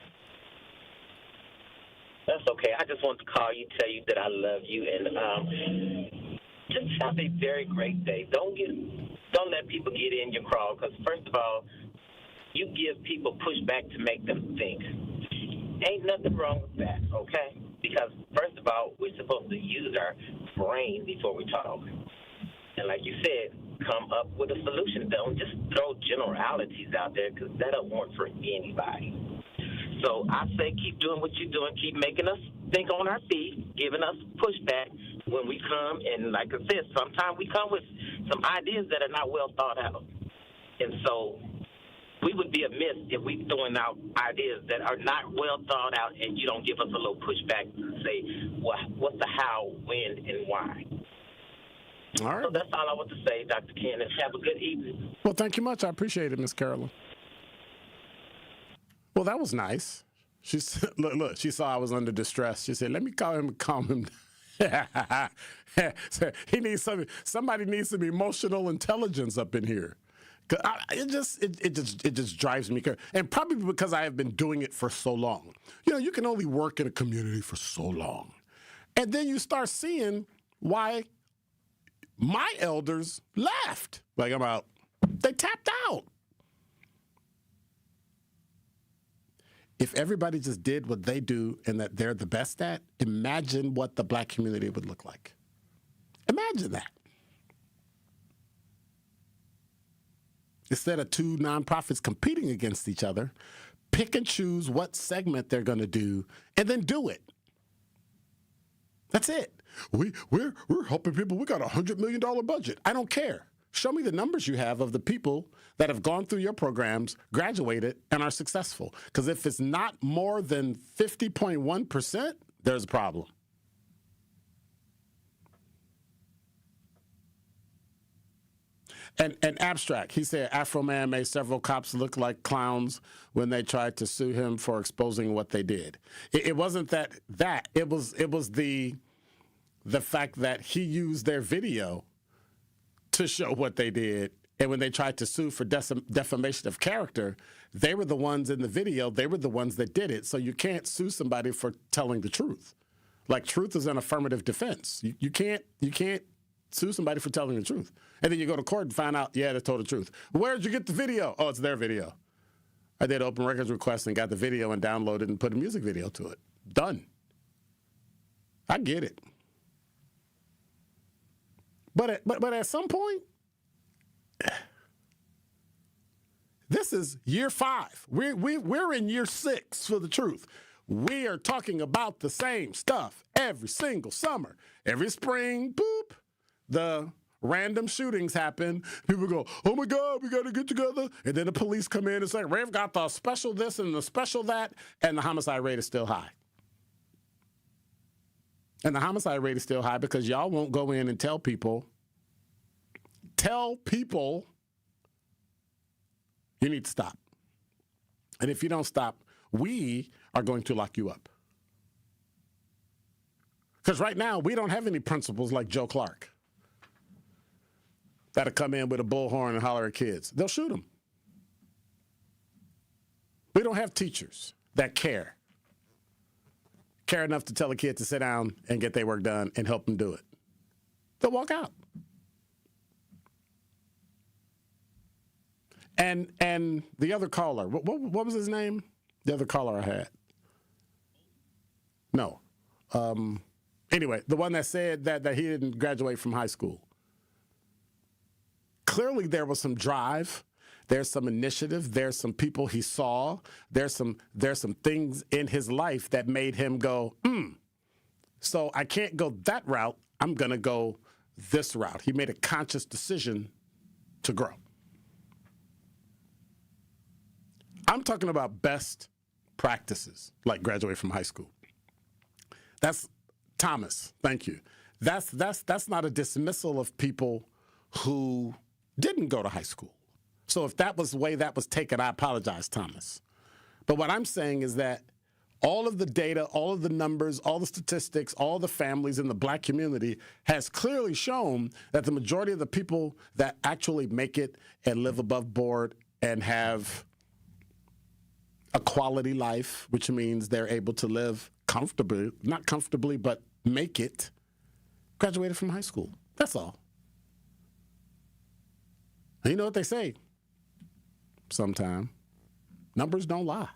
S6: That's okay. I just wanted to call you, tell you that I love you, and just have a very great day. Don't let people get in your crawl, because first of all, you give people pushback to make them think. Ain't nothing wrong with that, okay? Because first of all, we're supposed to use our brain before we talk. And like you said, come up with a solution. Don't just throw generalities out there, because that don't work for anybody. So I say keep doing what you're doing. Keep making us think on our feet, giving us pushback when we come. And like I said, sometimes we come with some ideas that are not well thought out. And so we would be amiss if we throwing out ideas that are not well thought out and you don't give us a little pushback to say, well, what's the how, when, and why.
S4: All right.
S6: So that's all I want to say, Dr. Ken, and have a good evening.
S4: Well, thank you much. I appreciate it, Miss Carolyn. Well, that was nice. She said, look, she saw I was under distress. She said, let me call him and calm him down. He needs somebody needs some emotional intelligence up in here. It just drives me crazy. And probably because I have been doing it for so long. You know, you can only work in a community for so long. And then you start seeing why my elders left. Like, I'm out. They tapped out. If everybody just did what they do and that they're the best at, imagine what the black community would look like. Imagine that. Instead of two nonprofits competing against each other, pick and choose what segment they're going to do and then do it. That's it. We're helping people. We got a $100 million budget. I don't care. Show me the numbers you have of the people that have gone through your programs, graduated, and are successful. Because if it's not more than 50.1%, there's a problem. And Abstract, he said Afro Man made several cops look like clowns when they tried to sue him for exposing what they did. It wasn't that. It was the fact that he used their video to show what they did. And when they tried to sue for defamation of character, they were the ones in the video. They were the ones that did it. So you can't sue somebody for telling the truth. Like, truth is an affirmative defense. You can't sue somebody for telling the truth. And then you go to court and find out, yeah, they told the truth. Where'd you get the video? Oh, it's their video. I did open records request and got the video and downloaded and put a music video to it. Done. I get it. But at some point, this is year 5. We're in year 6 for the truth. We are talking about the same stuff every single summer. Every spring, boop, the random shootings happen. People go, oh my God, we got to get together. And then the police come in and say, we've got the special this and the special that, and the homicide rate is still high. And the homicide rate is still high because y'all won't go in and tell people you need to stop. And if you don't stop, we are going to lock you up. Because right now, we don't have any principals like Joe Clark that'll come in with a bullhorn and holler at kids. They'll shoot them. We don't have teachers that care enough to tell a kid to sit down and get their work done and help them do it. They'll walk out. And the other caller, what was his name? The other caller I had. No. Anyway, the one that said that he didn't graduate from high school. clearly there was some drive. There's some initiative. There's some people he saw. There's some things in his life that made him go, So I can't go that route. I'm going to go this route. He made a conscious decision to grow. I'm talking about best practices, like graduate from high school. That's Thomas. Thank you. That's not a dismissal of people who didn't go to high school. So if that was the way that was taken, I apologize, Thomas. But what I'm saying is that all of the data, all of the numbers, all the statistics, all the families in the black community has clearly shown that the majority of the people that actually make it and live above board and have a quality life, which means they're able to live comfortably, not comfortably, but make it, graduated from high school. That's all. And you know what they say? Sometime numbers don't lie.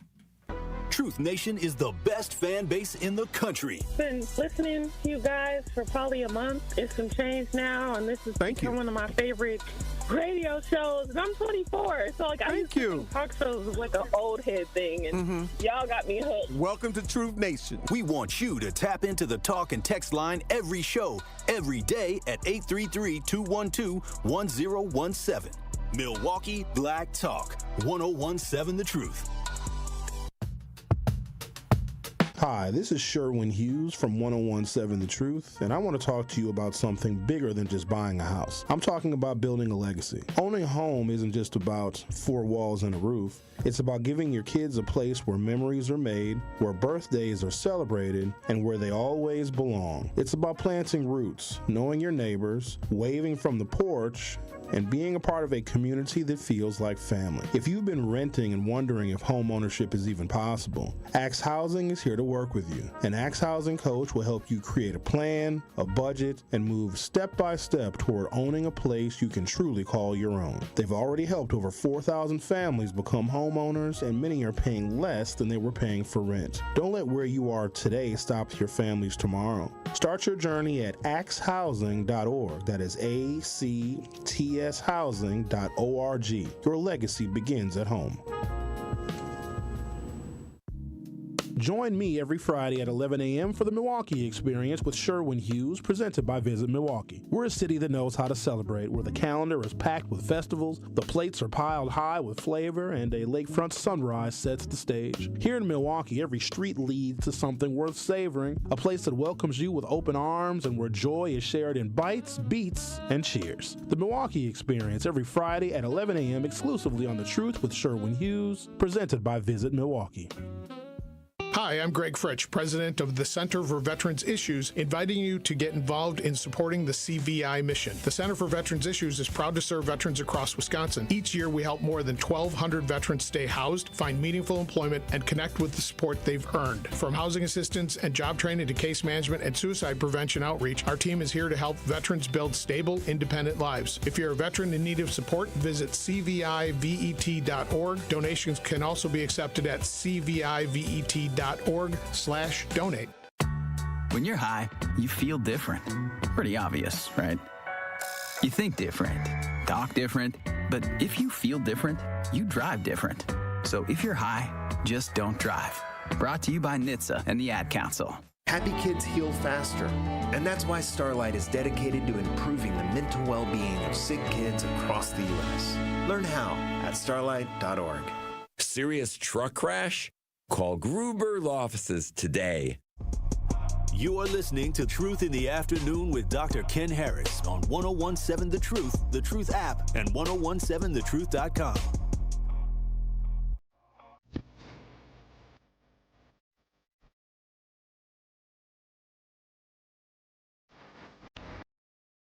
S3: Truth Nation is the best fan base in the country.
S7: Been listening to you guys for probably a month. It's some change now, and this is one of my favorite radio shows. And I'm 24, so like I used to think talk shows was like an old head thing, and y'all got me hooked.
S3: Welcome to Truth Nation. We want you to tap into the talk and text line every show, every day at 833-212-1017. Milwaukee Black Talk, 1017 The Truth.
S8: Hi, this is Sherwin Hughes from 1017 The Truth, and I want to talk to you about something bigger than just buying a house. I'm talking about building a legacy. Owning a home isn't just about four walls and a roof. It's about giving your kids a place where memories are made, where birthdays are celebrated, and where they always belong. It's about planting roots, knowing your neighbors, waving from the porch, and being a part of a community that feels like family. If you've been renting and wondering if home ownership is even possible, Axe Housing is here to work with you. An Axe Housing coach will help you create a plan, a budget, and move step by step toward owning a place you can truly call your own. They've already helped over 4,000 families become homeowners, and many are paying less than they were paying for rent. Don't let where you are today stop your families tomorrow. Start your journey at axehousing.org. That is ACTShousing.org. Your legacy begins at home. Join me every Friday at 11 a.m. for the Milwaukee Experience with Sherwin Hughes, presented by Visit Milwaukee. We're a city that knows how to celebrate, where the calendar is packed with festivals, the plates are piled high with flavor, and a lakefront sunrise sets the stage. Here in Milwaukee, every street leads to something worth savoring, a place that welcomes you with open arms and where joy is shared in bites, beats, and cheers. The Milwaukee Experience every Friday at 11 a.m. exclusively on The Truth with Sherwin Hughes, presented by Visit Milwaukee.
S9: Hi, I'm Greg Fritsch, president of the Center for Veterans Issues, inviting you to get involved in supporting the CVI mission. The Center for Veterans Issues is proud to serve veterans across Wisconsin. Each year, we help more than 1,200 veterans stay housed, find meaningful employment, and connect with the support they've earned. From housing assistance and job training to case management and suicide prevention outreach, our team is here to help veterans build stable, independent lives. If you're a veteran in need of support, visit cvivet.org. Donations can also be accepted at cvivet.org/donate.
S10: When you're high, you feel different. Pretty obvious, right? You think different, talk different, but if you feel different, you drive different. So if you're high, just don't drive. Brought to you by NHTSA and the Ad Council.
S11: Happy kids heal faster, and that's why Starlight is dedicated to improving the mental well-being of sick kids across the U.S. Learn how at starlight.org.
S12: Serious truck crash? Call Gruber Law Offices today.
S3: You are listening to Truth in the Afternoon with Dr. Ken Harris on 1017 The Truth app, and 1017thetruth.com.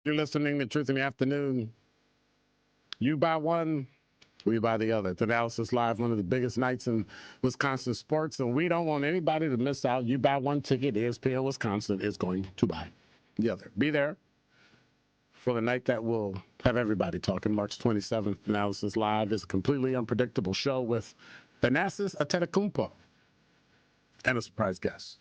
S4: You're listening to Truth in the Afternoon. You buy one, we buy the other. The Analysis Live, one of the biggest nights in Wisconsin sports, and we don't want anybody to miss out. You buy one ticket, ESPN Wisconsin is going to buy the other. Be there for the night that will have everybody talking. March 27th, Analysis Live is a completely unpredictable show with Thanasis Antetokounmpo and a surprise guest.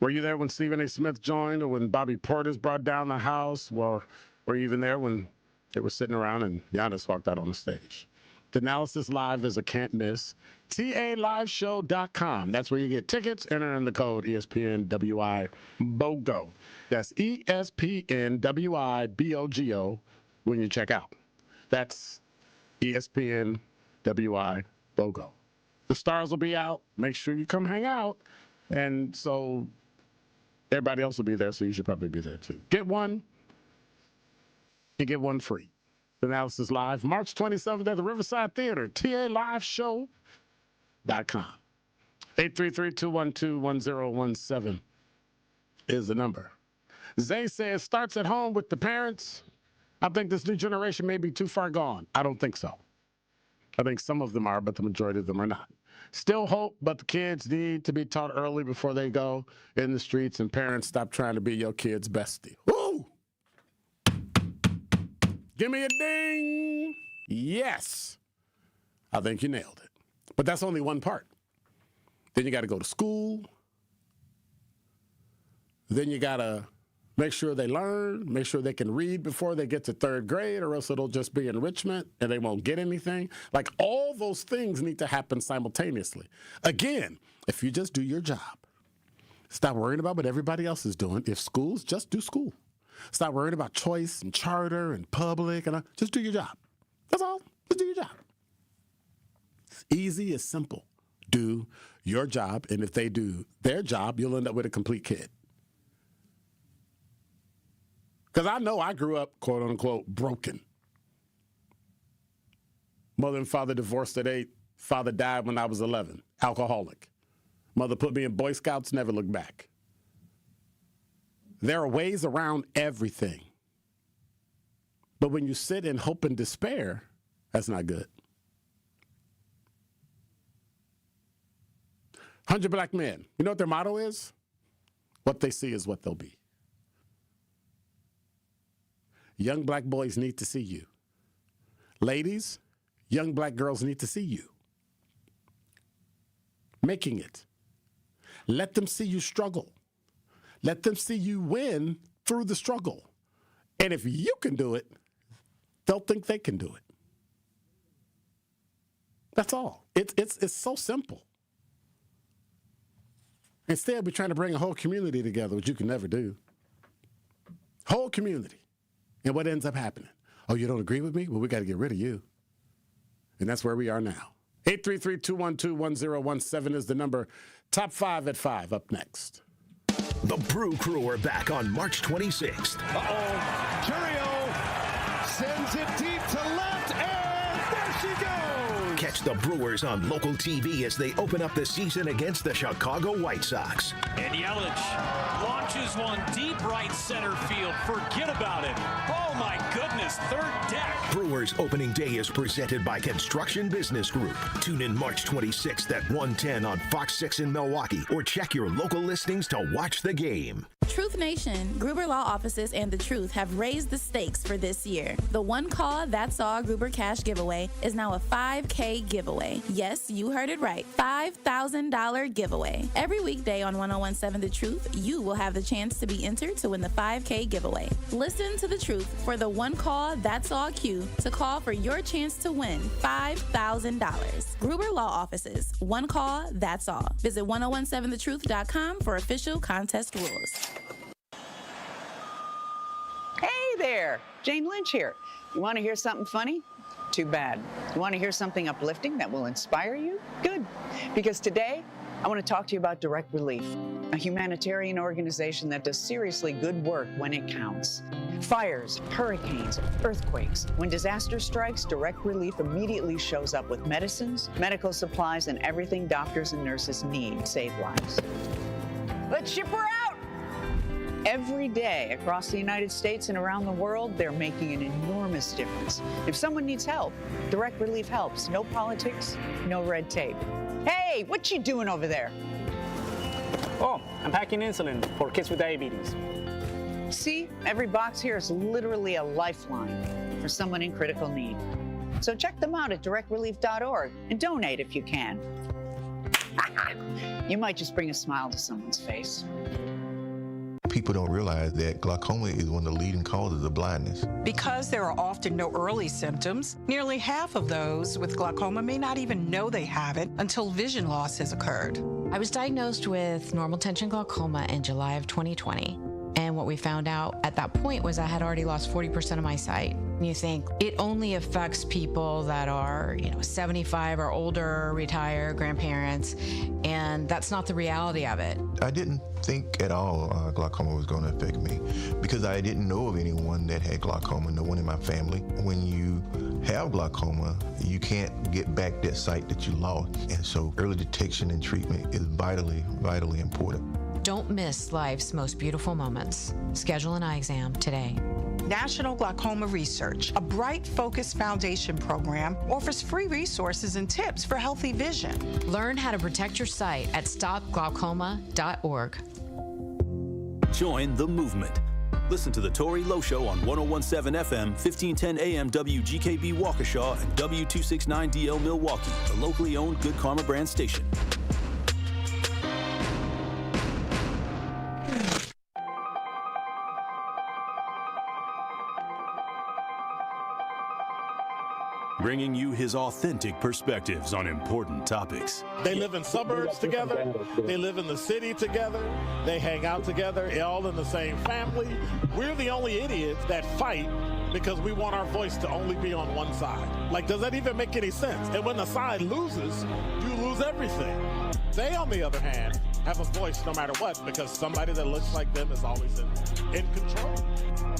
S4: Were you there when Stephen A. Smith joined, or when Bobby Portis brought down the house? Well, were you even there when They were sitting around, and Giannis walked out on the stage. The analysis live is a can't miss. TALiveshow.com. That's where you get tickets. Enter in the code ESPNWI BOGO. That's ESPNWI when you check out. That's ESPNWI BOGO. The stars will be out. Make sure you come hang out. And so everybody else will be there, so you should probably be there too. Get one, you get one free. The analysis live, March 27th at the Riverside Theater, TALiveshow.com. 833-212-1017 is the number. Zay says, starts at home with the parents. I think this new generation may be too far gone. I don't think so. I think some of them are, but the majority of them are not. Still hope, but the kids need to be taught early before they go in the streets, and parents stop trying to be your kid's bestie. Woo! Give me a ding. Yes. I think you nailed it. But that's only one part. Then you got to go to school. Then you got to make sure they learn, make sure they can read before they get to third grade, or else it'll just be enrichment and they won't get anything. Like, all those things need to happen simultaneously. Again, if you just do your job, stop worrying about what everybody else is doing. If schools, just do school. Stop worrying about choice and charter and public, and just do your job. That's all. Just do your job. It's easy, it's simple. Do your job, and if they do their job, you'll end up with a complete kid. Because I know I grew up, quote unquote, broken. Mother and father divorced at 8. Father died when I was 11. Alcoholic. Mother put me in Boy Scouts, never looked back. There are ways around everything. But when you sit in hope and despair, that's not good. 100 black men. You know what their motto is? What they see is what they'll be. Young black boys need to see you. Ladies, young black girls need to see you. Making it. Let them see you struggle. Let them see you win through the struggle. And if you can do it, they'll think they can do it. That's all. It's so simple. Instead, we're trying to bring a whole community together, which you can never do. Whole community. And what ends up happening? Oh, you don't agree with me? Well, we got to get rid of you. And that's where we are now. 833-212-1017 is the number. Top 5 at 5 up next.
S13: The Brew Crew are back on March 26th.
S14: Uh-oh. Curio sends it deep to left, and there she goes.
S13: Catch the Brewers on local TV as they open up the season against the Chicago White Sox.
S15: And Yelich launches one deep right center field. Forget about it. Oh, my goodness. Third deck.
S13: Brewers opening day is presented by Construction Business Group. Tune in March 26th at 1:10 on Fox 6 in Milwaukee, or check your local listings to watch the game.
S27: Truth Nation, Gruber Law Offices and The Truth have raised the stakes for this year. The One Call, That's All Gruber Cash giveaway is now a $5K giveaway. Yes, you heard it right. $5,000 giveaway. Every weekday on 1017 The Truth, you will have the chance to be entered to win the $5K giveaway. Listen to The Truth for the One Call, That's All cue to call for your chance to win $5,000. Gruber Law Offices. One Call, That's All. Visit 1017thetruth.com for official contest rules.
S16: Hey there, Jane Lynch here. You want to hear something funny? Too bad. You want to hear something uplifting that will inspire you? Good. Because today, I want to talk to you about Direct Relief, a humanitarian organization that does seriously good work when it counts. Fires, hurricanes, earthquakes. When disaster strikes, Direct Relief immediately shows up with medicines, medical supplies, and everything doctors and nurses need to save lives. Let's ship her out! Every day across the United States and around the world, they're making an enormous difference. If someone needs help, Direct Relief helps. No politics, no red tape. Hey, what you doing over there?
S17: Oh, I'm packing insulin for kids with diabetes.
S16: See, every box here is literally a lifeline for someone in critical need. So check them out at directrelief.org and donate if you can. You might just bring a smile to someone's face.
S18: People don't realize that glaucoma is one of the leading causes of blindness.
S19: Because there are often no early symptoms, nearly half of those with glaucoma may not even know they have it until vision loss has occurred.
S20: I was diagnosed with normal tension glaucoma in July of 2020. And what we found out at that point was I had already lost 40% of my sight. You think it only affects people that are, 75 or older, retired, grandparents, and that's not the reality of it.
S18: I didn't think at all glaucoma was going to affect me because I didn't know of anyone that had glaucoma, no one in my family. When you have glaucoma, you can't get back that sight that you lost. And so early detection and treatment is vitally, vitally important.
S20: Don't miss life's most beautiful moments. Schedule an eye exam today.
S19: National Glaucoma Research, a Bright Focus Foundation program, offers free resources and tips for healthy vision.
S20: Learn how to protect your sight at stopglaucoma.org.
S3: Join the movement. Listen to the Tori Lowe Show on 101.7 FM, 1510 AM WGKB Waukesha and W269DL Milwaukee, the locally owned Good Karma brand station. Bringing you his authentic perspectives on important topics.
S4: They live in suburbs together. They live in the city together. They hang out together, all in the same family. We're the only idiots that fight because we want our voice to only be on one side. Like, does that even make any sense? And when the side loses, you lose everything. They, on the other hand, have a voice no matter what because somebody that looks like them is always in control.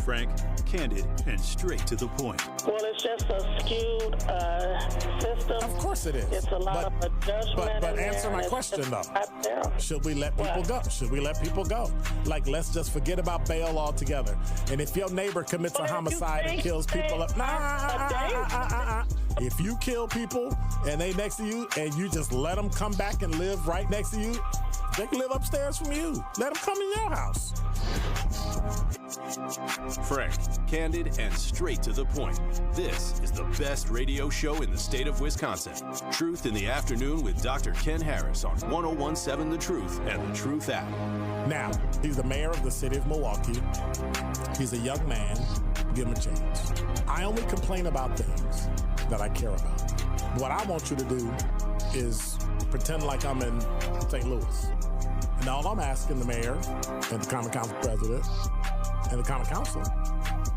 S3: Frank, candid, and straight to the point.
S7: Well, it's just a skewed system.
S4: Of course it is.
S7: It's a lot of judgment.
S4: But answer my question, though. Should we let people go? Should we let people go? Like, let's just forget about bail altogether. And if your neighbor commits a homicide and kills people up, if you kill people and they next to you and you just let them come back and live right next to you, they can live upstairs from you. Let them come in your house.
S3: Frank, candid, and straight to the point. This is the best radio show in the state of Wisconsin. Truth in the Afternoon with Dr. Ken Harris on 101.7 The Truth and The Truth app.
S4: Now, he's the mayor of the city of Milwaukee. He's a young man. Give him a chance. I only complain about things that I care about. What I want you to do is pretend like I'm in St. Louis. And all I'm asking the mayor and the Common Council president and the Common Council,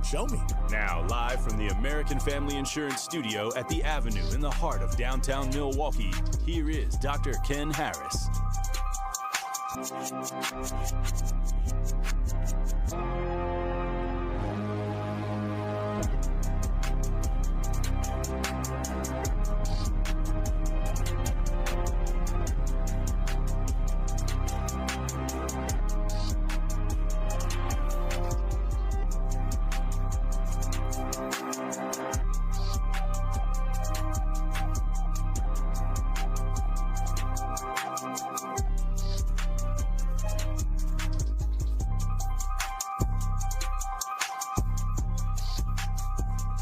S4: show me.
S3: Now, live from the American Family Insurance Studio at the Avenue in the heart of downtown Milwaukee, here is Dr. Ken Harris.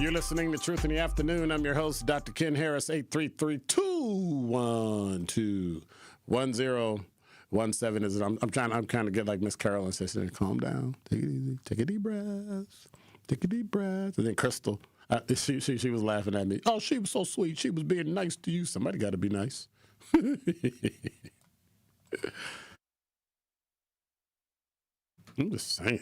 S4: You're listening to Truth in the Afternoon. I'm your host, Dr. Ken Harris, 833-212-1017 is it. I'm trying to get like Miss Carol and say, calm down, take it easy, take a deep breath, take a deep breath. And then Crystal, she was laughing at me. Oh, she was so sweet. She was being nice to you. Somebody got to be nice. I'm just saying.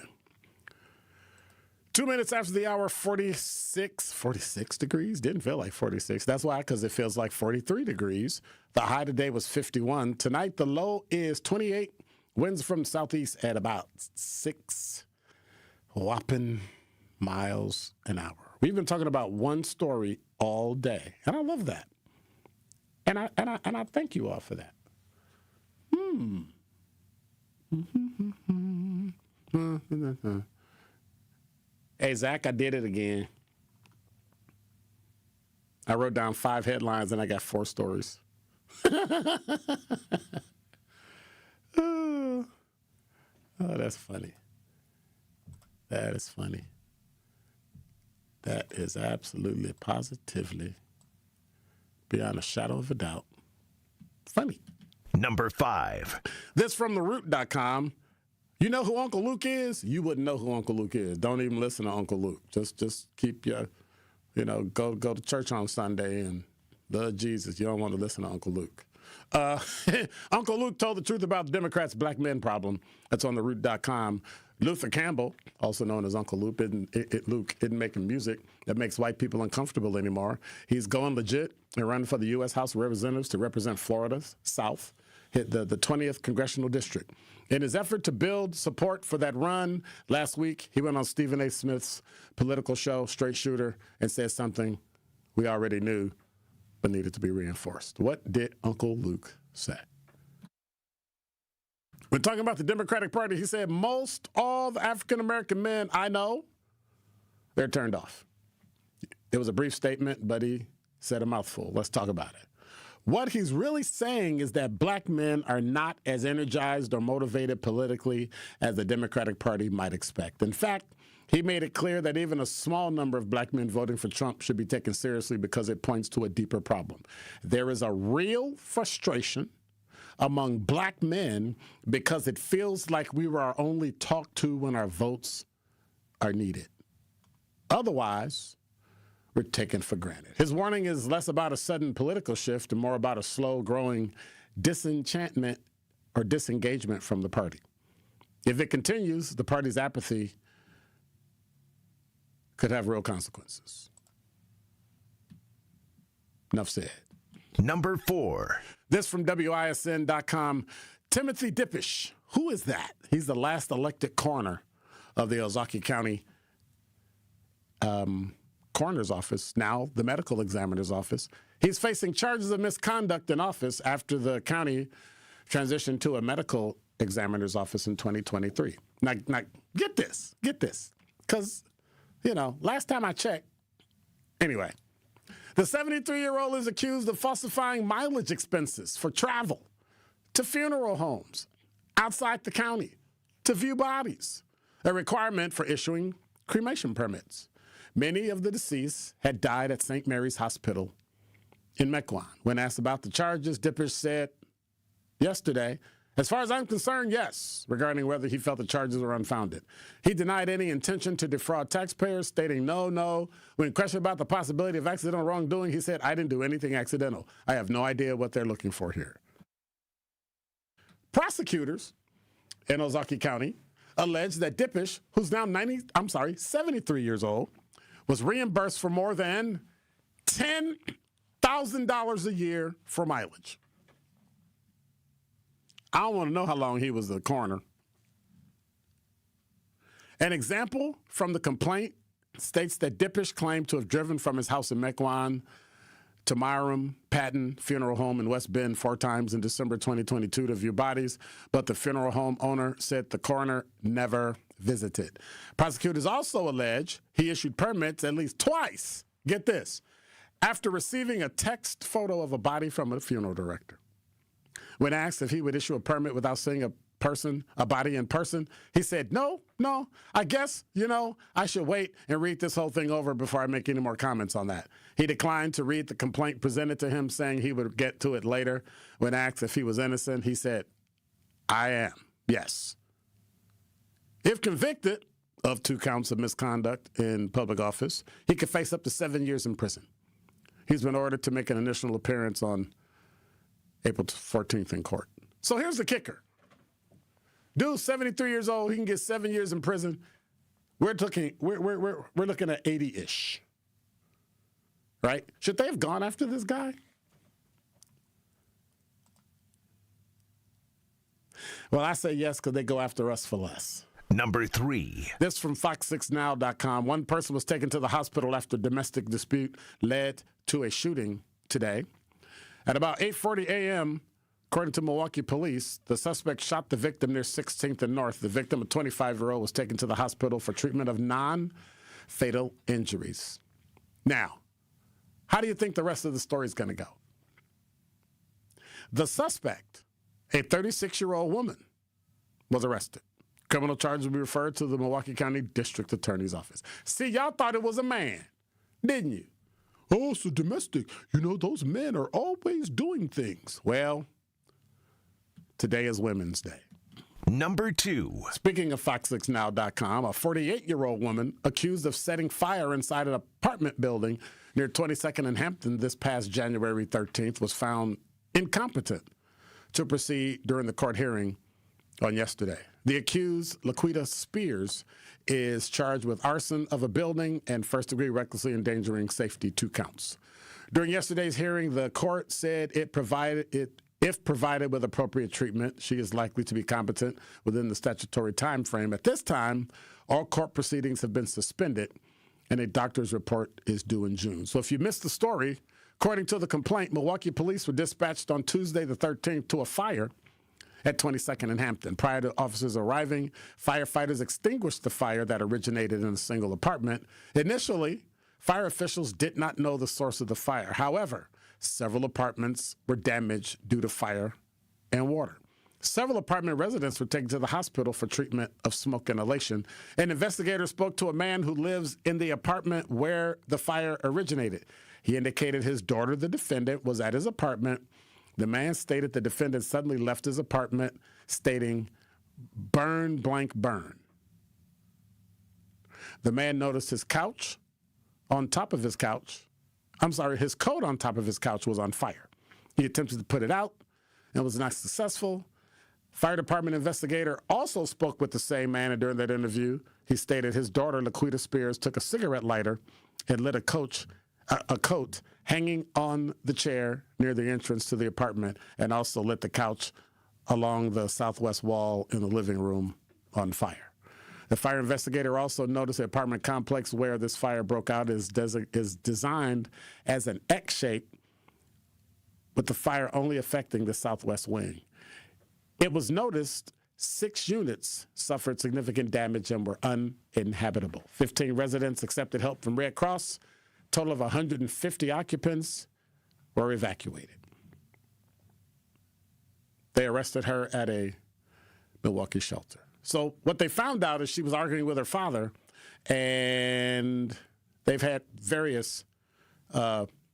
S4: 2 minutes after the hour, 46 degrees. Didn't feel like 46. That's why, because it feels like 43 degrees. The high today was 51. Tonight, the low is 28. Winds from southeast at about 6 whopping miles an hour. We've been talking about one story all day, and I love that. And I thank you all for that. Hey, Zach, I did it again. I wrote down 5 headlines and I got 4 stories. Oh, that's funny. That is funny. That is absolutely, positively, beyond a shadow of a doubt, funny.
S13: Number 5.
S4: This from TheRoot.com. You know who Uncle Luke is? You wouldn't know who Uncle Luke is. Don't even listen to Uncle Luke. Just keep your, go to church on Sunday and love Jesus. You don't want to listen to Uncle Luke. Uncle Luke told the truth about the Democrats' black men problem. That's on theroot.com. Luther Campbell, also known as Uncle Luke, isn't making music that makes white people uncomfortable anymore. He's going legit and running for the U.S. House of Representatives to represent Florida's South, hit the 20th Congressional District. In his effort to build support for that run, last week he went on Stephen A. Smith's political show, Straight Shooter, and said something we already knew but needed to be reinforced. What did Uncle Luke say? When talking about the Democratic Party, he said, most all the African-American men I know, they're turned off. It was a brief statement, but he said a mouthful. Let's talk about it. What he's really saying is that black men are not as energized or motivated politically as the Democratic Party might expect. In fact, he made it clear that even a small number of black men voting for Trump should be taken seriously because it points to a deeper problem. There is a real frustration among black men because it feels like we are only talked to when our votes are needed. Otherwise, we're taken for granted. His warning is less about a sudden political shift and more about a slow growing disenchantment or disengagement from the party. If it continues, the party's apathy could have real consequences. Enough said.
S13: Number 4.
S4: This from WISN.com. Timothy Dippish. Who is that? He's the last elected coroner of the Ozaukee County coroner's office, now the medical examiner's office. He's facing charges of misconduct in office after the county transitioned to a medical examiner's office in 2023. Now get this, because, last time I checked, anyway, the 73-year-old is accused of falsifying mileage expenses for travel to funeral homes outside the county to view bodies, a requirement for issuing cremation permits. Many of the deceased had died at St. Mary's Hospital in Mequon. When asked about the charges, Dippish said yesterday, as far as I'm concerned, yes, regarding whether he felt the charges were unfounded. He denied any intention to defraud taxpayers, stating no. When questioned about the possibility of accidental wrongdoing, he said, I didn't do anything accidental. I have no idea what they're looking for here. Prosecutors in Ozaukee County alleged that Dippish, who's now 73 years old, was reimbursed for more than $10,000 a year for mileage. I don't want to know how long he was the coroner. An example from the complaint states that Dippish claimed to have driven from his house in Mequon to Myram Patton Funeral Home in West Bend 4 times in December 2022 to view bodies, but the funeral home owner said the coroner never visited. Prosecutors also allege he issued permits at least twice, get this, after receiving a text photo of a body from a funeral director. When asked if he would issue a permit without seeing a body in person, he said, no, I guess, I should wait and read this whole thing over before I make any more comments on that. He declined to read the complaint presented to him, saying he would get to it later. When asked if he was innocent, he said, I am, yes. If convicted of 2 counts of misconduct in public office, he could face up to 7 years in prison. He's been ordered to make an initial appearance on April 14th in court. So here's the kicker. Dude's 73 years old. He can get 7 years in prison. We're looking at 80-ish. Right? Should they have gone after this guy? Well, I say yes because they go after us for less.
S13: Number 3.
S4: This from fox6now.com. One person was taken to the hospital after domestic dispute led to a shooting today. At about 8:40 a.m., according to Milwaukee police, the suspect shot the victim near 16th and North. The victim, a 25-year-old, was taken to the hospital for treatment of non-fatal injuries. Now, how do you think the rest of the story is going to go? The suspect, a 36-year-old woman, was arrested. Criminal charges will be referred to the Milwaukee County District Attorney's Office. See, y'all thought it was a man, didn't you? Oh, so domestic. Those men are always doing things. Well, today is Women's Day.
S13: Number 2.
S4: Speaking of Fox6Now.com, a 48-year-old woman accused of setting fire inside an apartment building near 22nd and Hampton this past January 13th was found incompetent to proceed during the court hearing on yesterday. The accused, Laquita Spears, is charged with arson of a building and first-degree recklessly endangering safety, 2 counts. During yesterday's hearing, the court said if provided with appropriate treatment, she is likely to be competent within the statutory time frame. At this time, all court proceedings have been suspended, and a doctor's report is due in June. So if you missed the story, according to the complaint, Milwaukee police were dispatched on Tuesday the 13th to a fire at 22nd and Hampton. Prior to officers arriving, firefighters extinguished the fire that originated in a single apartment. Initially, fire officials did not know the source of the fire. However, several apartments were damaged due to fire and water. Several apartment residents were taken to the hospital for treatment of smoke inhalation. An investigator spoke to a man who lives in the apartment where the fire originated. He indicated his daughter, the defendant, was at his apartment. The man stated the defendant suddenly left his apartment, stating, "Burn, blank, burn." The man noticed his coat on top of his couch was on fire. He attempted to put it out and was not successful. Fire department investigator also spoke with the same man, and during that interview, he stated his daughter, Laquita Spears, took a cigarette lighter and lit a coat hanging on the chair near the entrance to the apartment, and also lit the couch along the southwest wall in the living room on fire. The fire investigator also noticed the apartment complex where this fire broke out is designed as an X shape, with the fire only affecting the southwest wing. It was noticed 6 units suffered significant damage and were uninhabitable. 15 residents accepted help from Red Cross. Total of 150 occupants were evacuated. They arrested her at a Milwaukee shelter. So what they found out is she was arguing with her father, and they've had various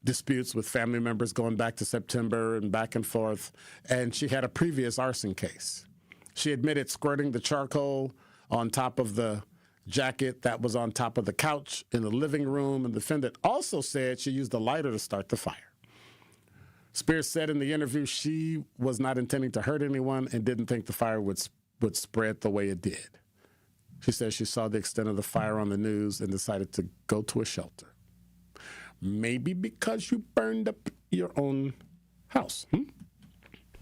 S4: disputes with family members going back to September and back and forth, and she had a previous arson case. She admitted squirting the charcoal on top of the jacket that was on top of the couch in the living room, and the defendant also said she used a lighter to start the fire. Spears said in the interview she was not intending to hurt anyone and didn't think the fire would spread the way it did. She says she saw the extent of the fire on the news and decided to go to a shelter. Maybe because you burned up your own house.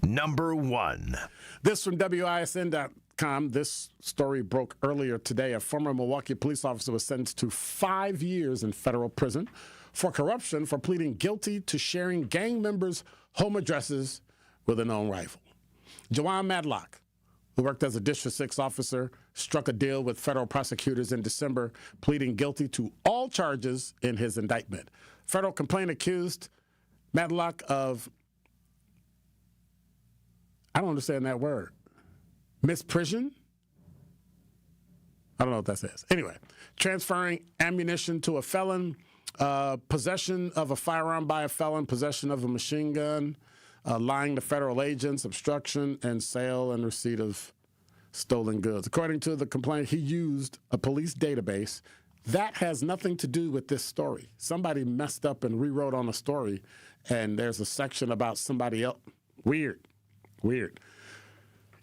S13: Number 1.
S4: This from WISN.com. This story broke earlier today. A former Milwaukee police officer was sentenced to 5 years in federal prison for corruption for pleading guilty to sharing gang members' home addresses with a known rival. Jawan Madlock, who worked as a District 6 officer, struck a deal with federal prosecutors in December, pleading guilty to all charges in his indictment. Federal complaint accused Madlock of, I don't understand that word, misprision? I don't know what that says. Anyway, transferring ammunition to a felon, possession of a firearm by a felon, possession of a machine gun, lying to federal agents, obstruction, and sale and receipt of stolen goods. According to the complaint, he used a police database. That has nothing to do with this story. Somebody messed up and rewrote on a story, and there's a section about somebody else. Weird.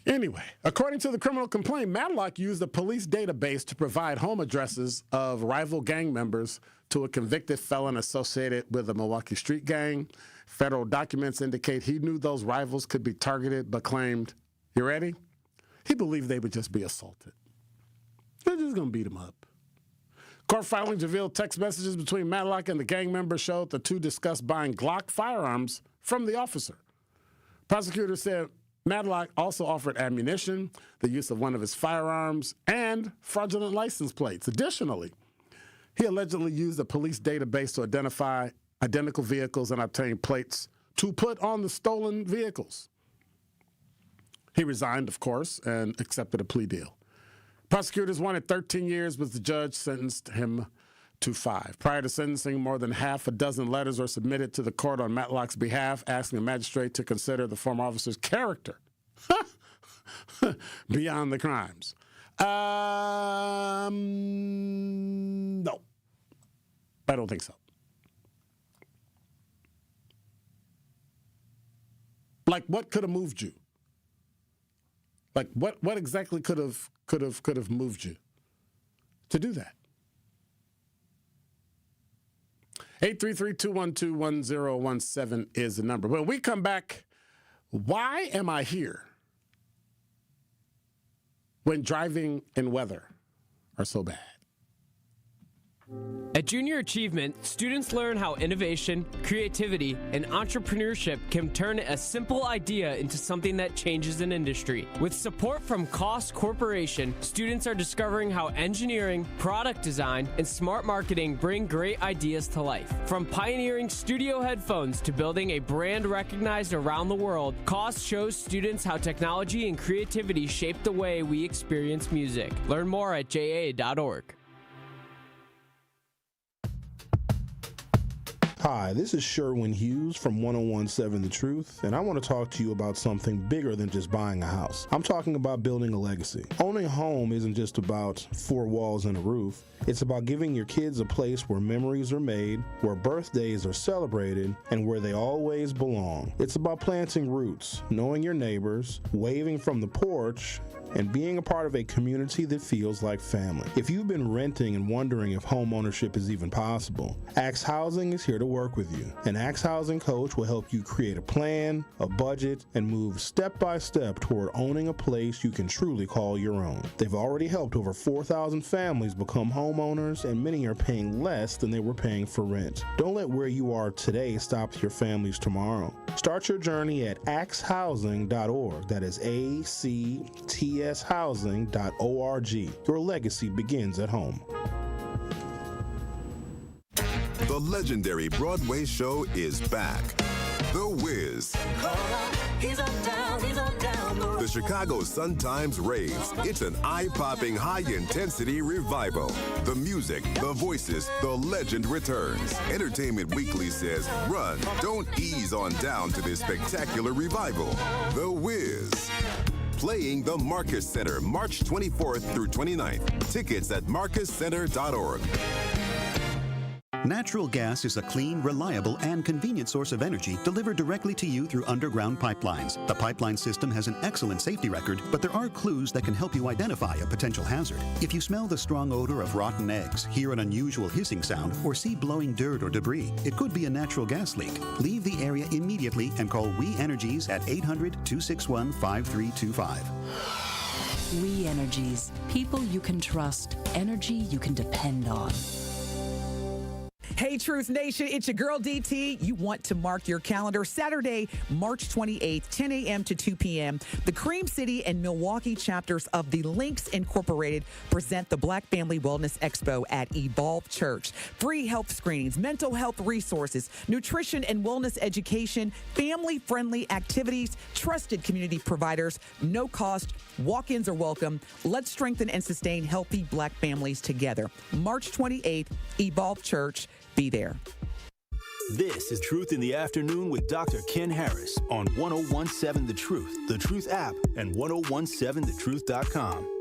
S4: Anyway, according to the criminal complaint, Madlock used a police database to provide home addresses of rival gang members to a convicted felon associated with a Milwaukee street gang. Federal documents indicate he knew those rivals could be targeted, but claimed, you ready? He believed they would just be assaulted. They're just going to beat him up. Court filings revealed text messages between Madlock and the gang member showed the two discussed buying Glock firearms from the officer. Prosecutors said Madlock also offered ammunition, the use of one of his firearms, and fraudulent license plates. Additionally, he allegedly used a police database to identify identical vehicles and obtain plates to put on the stolen vehicles. He resigned, of course, and accepted a plea deal. Prosecutors wanted 13 years, but the judge sentenced him to 5. Prior to sentencing, more than half a dozen letters were submitted to the court on Matlock's behalf, asking the magistrate to consider the former officer's character. beyond the crimes. No, I don't think so. Like, what could have moved you? Like, what exactly could have moved you to do that? 833-212-1017 is the number. When we come back, why am I here when driving and weather are so bad?
S2: At Junior Achievement, students learn how innovation, creativity, and entrepreneurship can turn a simple idea into something that changes an industry. With support from Cost Corporation, students are discovering how engineering, product design, and smart marketing bring great ideas to life. From pioneering studio headphones to building a brand recognized around the world, Cost shows students how technology and creativity shape the way we experience music. Learn more at ja.org.
S8: Hi, this is Sherwin Hughes from 1017 The Truth, and I want to talk to you about something bigger than just buying a house. I'm talking about building a legacy. Owning a home isn't just about four walls and a roof. It's about giving your kids a place where memories are made, where birthdays are celebrated, and where they always belong. It's about planting roots, knowing your neighbors, waving from the porch, and being a part of a community that feels like family. If you've been renting and wondering if home ownership is even possible, Axe Housing is here to work with you. An Axe Housing coach will help you create a plan, a budget, and move step by step toward owning a place you can truly call your own. They've already helped over 4,000 families become homeowners, and many are paying less than they were paying for rent. Don't let where you are today stop your family's tomorrow. Start your journey at axehousing.org. That is ACTShousing.org. Your legacy begins at home.
S21: The legendary Broadway show is back. The Wiz. The Chicago Sun-Times raves. It's an eye-popping, high-intensity revival. The music, the voices, the legend returns. Entertainment Weekly says, run, don't ease on down to this spectacular revival. The Wiz. Playing the Marcus Center, March 24th through 29th. Tickets at marcuscenter.org.
S22: Natural gas is a clean, reliable, and convenient source of energy delivered directly to you through underground pipelines. The pipeline system has an excellent safety record, but there are clues that can help you identify a potential hazard. If you smell the strong odor of rotten eggs, hear an unusual hissing sound, or see blowing dirt or debris, it could be a natural gas leak. Leave the area immediately and call We Energies at 800-261-5325.
S23: We Energies. People you can trust. Energy you can depend on.
S24: Hey, Truth Nation, it's your girl DT. You want to mark your calendar. Saturday, March 28th, 10 a.m. to 2 p.m. The Cream City and Milwaukee chapters of the Links Incorporated present the Black Family Wellness Expo at Evolve Church. Free health screenings, mental health resources, nutrition and wellness education, family-friendly activities, trusted community providers, no cost, walk-ins are welcome. Let's strengthen and sustain healthy Black families together. March 28th, Evolve Church. Be there.
S3: This is Truth in the Afternoon with Dr. Ken Harris on 1017 The Truth, The Truth app, and 1017thetruth.com.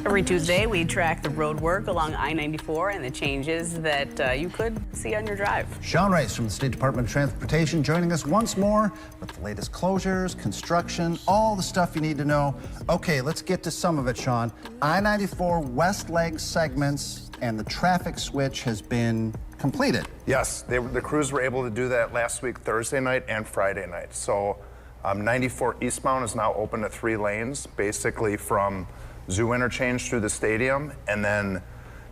S25: Every Tuesday, we track the road work along I-94 and the changes that you could see on your drive.
S26: Sean Rice from the State Department of Transportation joining us once more with the latest closures, construction, all the stuff you need to know. Okay, let's get to some of it, Sean. I-94 West Leg segments and the traffic switch has been completed.
S28: Yes, the crews were able to do that last week, Thursday night and Friday night. So 94 eastbound is now open to 3 lanes, basically from Zoo Interchange through the stadium, and then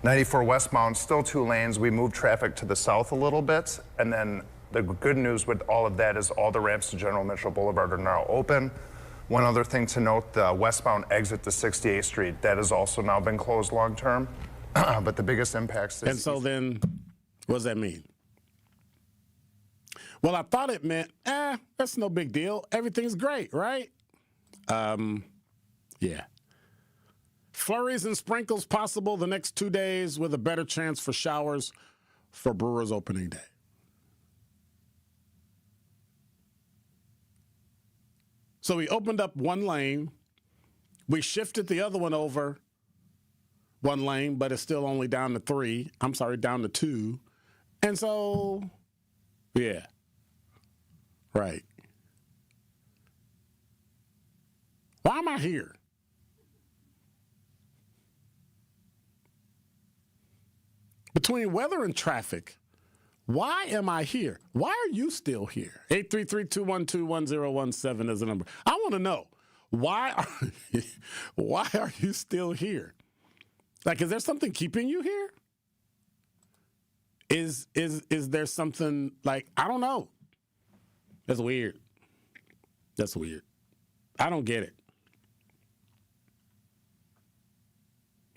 S28: 94 westbound, still 2 lanes. We moved traffic to the south a little bit, and then the good news with all of that is all the ramps to General Mitchell Boulevard are now open. One other thing to note, the westbound exit to 68th Street, that has also now been closed long term, but the biggest impacts is...
S4: And so then, what does that mean? Well, I thought it meant, that's no big deal. Everything's great, right? Yeah. Flurries and sprinkles possible the next 2 days with a better chance for showers for Brewers opening day. So we opened up one lane. We shifted the other one over one lane, but it's still only down to down to 2. And so, yeah. Right. Why am I here? Between weather and traffic, why am I here? Why are you still here? 833-212-1017 is the number. I want to know, why are you still here? Like, is there something keeping you here? Is there something, like, I don't know. That's weird. That's weird. I don't get it.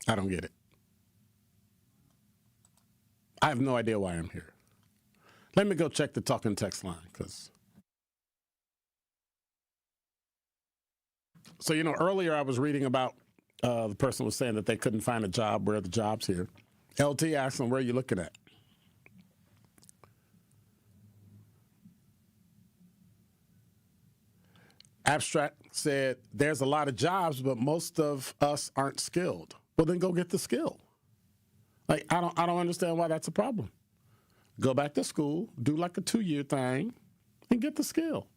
S4: I don't get it. I have no idea why I'm here. Let me go check the talk and text line, because. So, earlier I was reading about the person was saying that they couldn't find a job. Where are the jobs here? LT asked them, where are you looking at? Abstract said, there's a lot of jobs, but most of us aren't skilled. Well, then go get the skill. Like, I don't understand why that's a problem. Go back to school, do like a 2-year thing, and get the skill.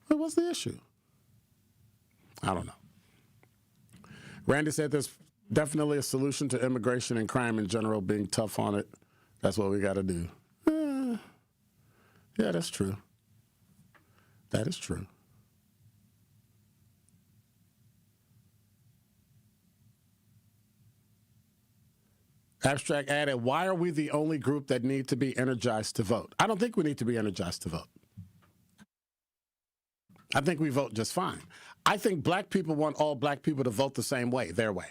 S4: But what's the issue? I don't know. Randy said there's definitely a solution to immigration and crime in general, being tough on it. That's what we got to do. Yeah, that's true. That is true. Abstract added, why are we the only group that need to be energized to vote? I don't think we need to be energized to vote. I think we vote just fine. I think black people want all black people to vote the same way, their way.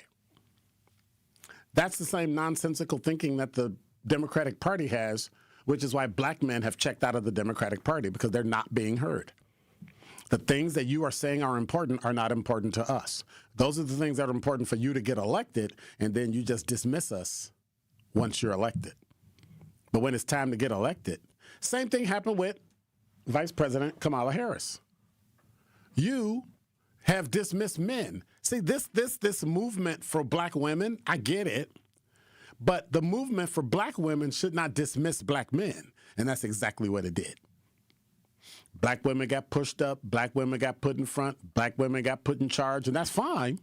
S4: That's the same nonsensical thinking that the Democratic Party has, which is why black men have checked out of the Democratic Party, because they're not being heard. The things that you are saying are important are not important to us. Those are the things that are important for you to get elected, and then you just dismiss us once you're elected. But when it's time to get elected, same thing happened with Vice President Kamala Harris. You have dismissed men. See, this movement for black women, I get it, but the movement for black women should not dismiss black men, and that's exactly what it did. Black women got pushed up, black women got put in front, black women got put in charge, and that's fine.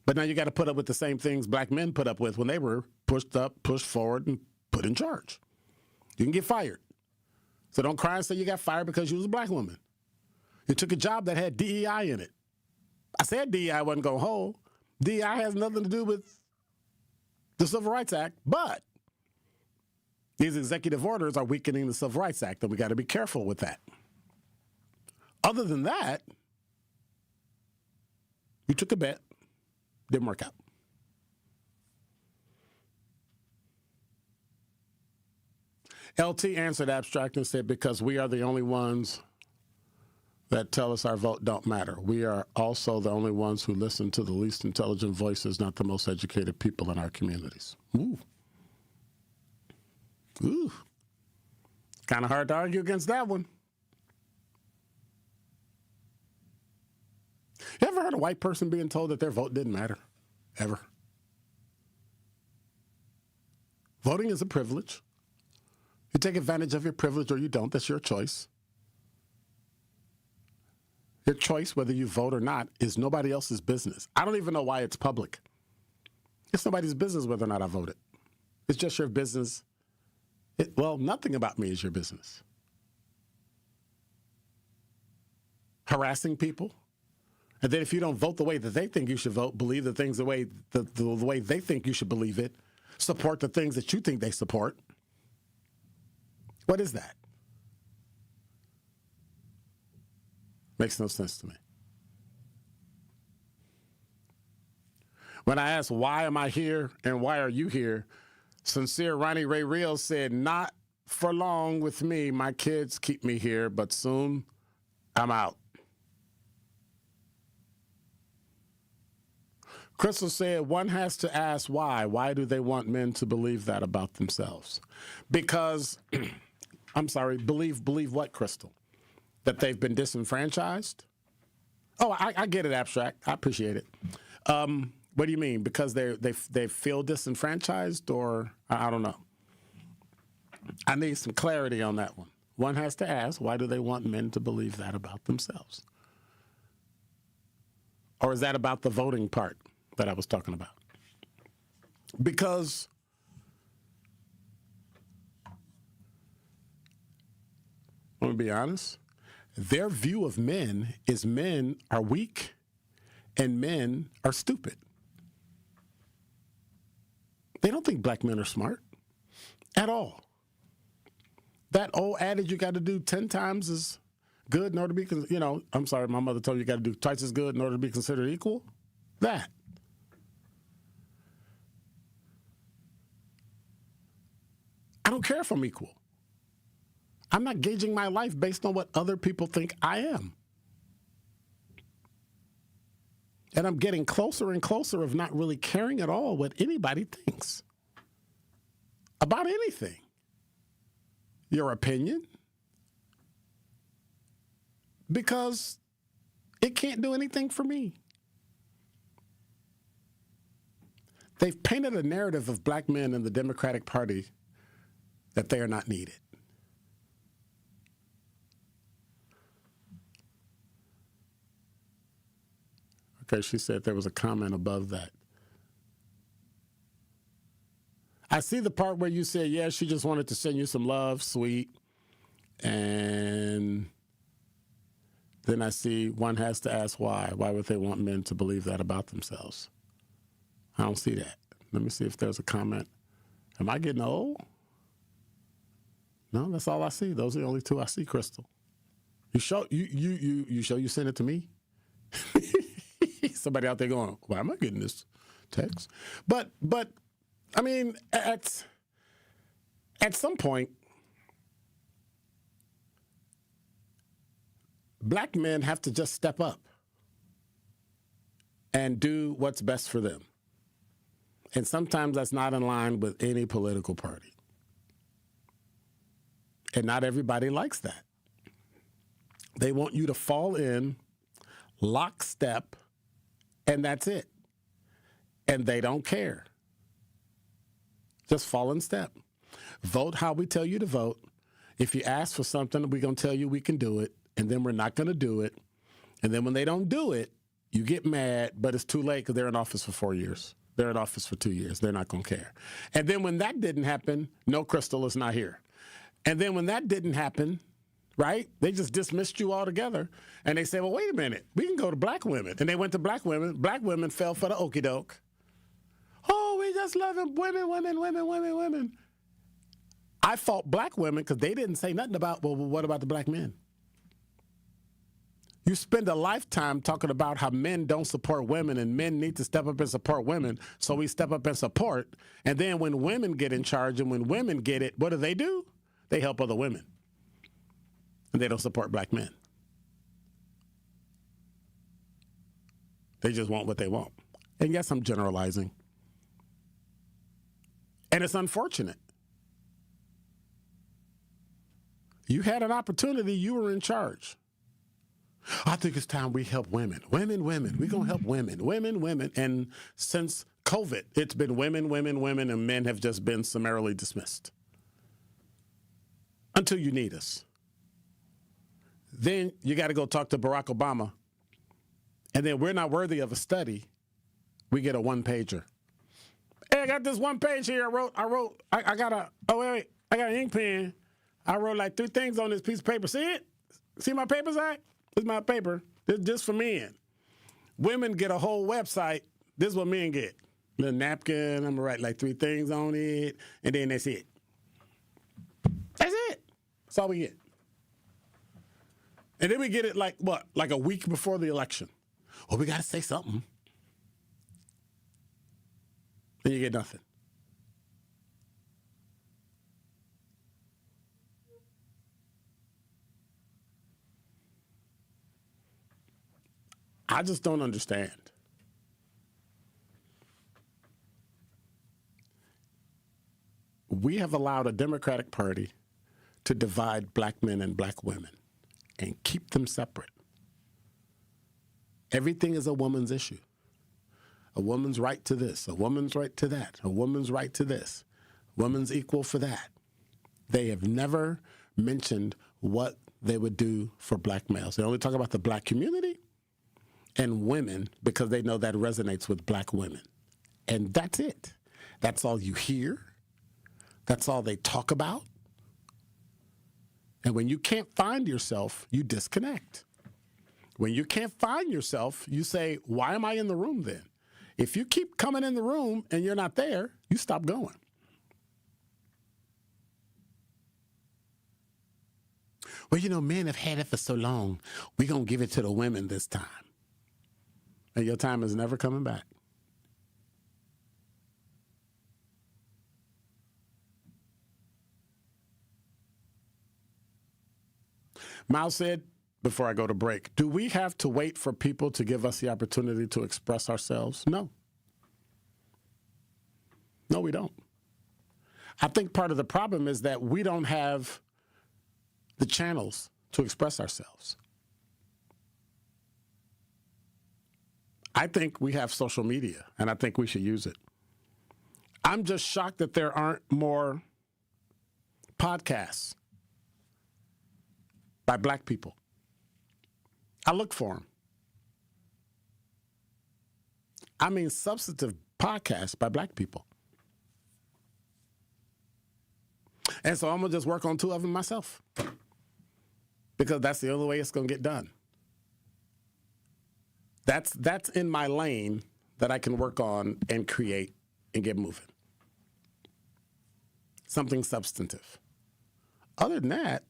S4: But now you got to put up with the same things black men put up with when they were pushed up, pushed forward, and put in charge. You can get fired. So don't cry and say you got fired because you was a black woman. You took a job that had DEI in it. I said DEI wasn't going to hold. DEI has nothing to do with the Civil Rights Act, but these executive orders are weakening the Civil Rights Act, and we got to be careful with that. Other than that, you took a bet, didn't work out. LT answered Abstract and said, because we are the only ones that tell us our vote don't matter. We are also the only ones who listen to the least intelligent voices, not the most educated people in our communities. Ooh. Ooh. Kind of hard to argue against that one. You ever heard a white person being told that their vote didn't matter? Ever? Voting is a privilege. You take advantage of your privilege or you don't. That's your choice. Your choice, whether you vote or not, is nobody else's business. I don't even know why it's public. It's nobody's business whether or not I voted. It's just your business. Well, nothing about me is your business. Harassing people. And then if you don't vote the way that they think you should vote, believe the things the way they think you should believe it, support the things that you think they support. What is that? Makes no sense to me. When I asked, why am I here and why are you here? Sincere Ronnie Ray Real said, not for long with me. My kids keep me here, but soon I'm out. Crystal said one has to ask why. Why do they want men to believe that about themselves? Because, I'm sorry, believe what, Crystal? That they've been disenfranchised? Oh, I get it, abstract. I appreciate it. What do you mean? Because they feel disenfranchised, or I don't know. I need some clarity on that one. One has to ask, why do they want men to believe that about themselves? Or is that about the voting part that I was talking about? Because let me be honest, their view of men is men are weak and men are stupid. They don't think black men are smart at all. That old adage, you got to do 10 times as good in order to be, I'm sorry, my mother told you got to do twice as good in order to be considered equal. That. I don't care if I'm equal. I'm not gauging my life based on what other people think I am. And I'm getting closer and closer of not really caring at all what anybody thinks about anything. Your opinion. Because it can't do anything for me. They've painted a narrative of black men in the Democratic Party that they are not needed. Okay, she said there was a comment above that. I see the part where you said, yeah, she just wanted to send you some love, sweet. And then I see one has to ask why. Why would they want men to believe that about themselves? I don't see that. Let me see if there's a comment. Am I getting old? No, that's all I see. Those are the only two I see, Crystal. You sure you sent it to me? Somebody out there going, why am I getting this text? But I mean, at some point, black men have to just step up and do what's best for them. And sometimes that's not in line with any political party. And not everybody likes that. They want you to fall in lockstep, and that's it. And they don't care. Just fall in step. Vote how we tell you to vote. If you ask for something, we're going to tell you we can do it, and then we're not going to do it. And then when they don't do it, you get mad, but it's too late because they're in office for 4 years. They're in office for 2 years. They're not going to care. And then when that didn't happen, no, Crystal is not here. And then when that didn't happen, right, they just dismissed you altogether. And they say, well, wait a minute, we can go to black women. And they went to black women. Black women fell for the okie doke. Oh, we just love women. I fought black women because they didn't say nothing about, well, what about the black men? You spend a lifetime talking about how men don't support women and men need to step up and support women, so we step up and support. And then when women get in charge and when women get it, what do? They help other women. And they don't support black men. They just want what they want. And yes, I'm generalizing. And it's unfortunate. You had an opportunity, you were in charge. I think it's time we help women. Women. We're going to help women. And since COVID, it's been women, and men have just been summarily dismissed. Until you need us. Then you got to go talk to Barack Obama. And then we're not worthy of a study. We get a one-pager. Hey, I got this one page here. I got an ink pen. I wrote like 3 things on this piece of paper. See it? See my paper, Zach? This is my paper. This is just for men. Women get a whole website. This is what men get. Little napkin. I'm going to write like 3 things on it. And then that's it. That's it. That's all we get. And then we get it like what? Like a week before the election. Well, we got to say something. And you get nothing. I just don't understand. we have allowed a Democratic Party to divide black men and black women and keep them separate. Everything is a woman's issue. A woman's right to this, a woman's right to that, a woman's right to this, woman's equal for that. They have never mentioned what they would do for black males. They only talk about the black community and women because they know that resonates with black women. And that's it. That's all you hear. That's all they talk about. And when you can't find yourself, you disconnect. When you can't find yourself, you say, why am I in the room then? If you keep coming in the room and you're not there, you stop going. Well, you know, men have had it for so long. We're going to give it to the women this time. And your time is never coming back. Miles said, before I go to break, do we have to wait for people to give us the opportunity to express ourselves? No. No, we don't. I think part of the problem is that we don't have the channels to express ourselves. I think we have social media, and I think we should use it. I'm just shocked that there aren't more podcasts by black people. I look for them. I mean, substantive podcasts by black people. And so I'm going to just work on 2 of them myself. Because that's the only way it's going to get done. That's in my lane that I can work on and create and get moving. Something substantive. Other than that,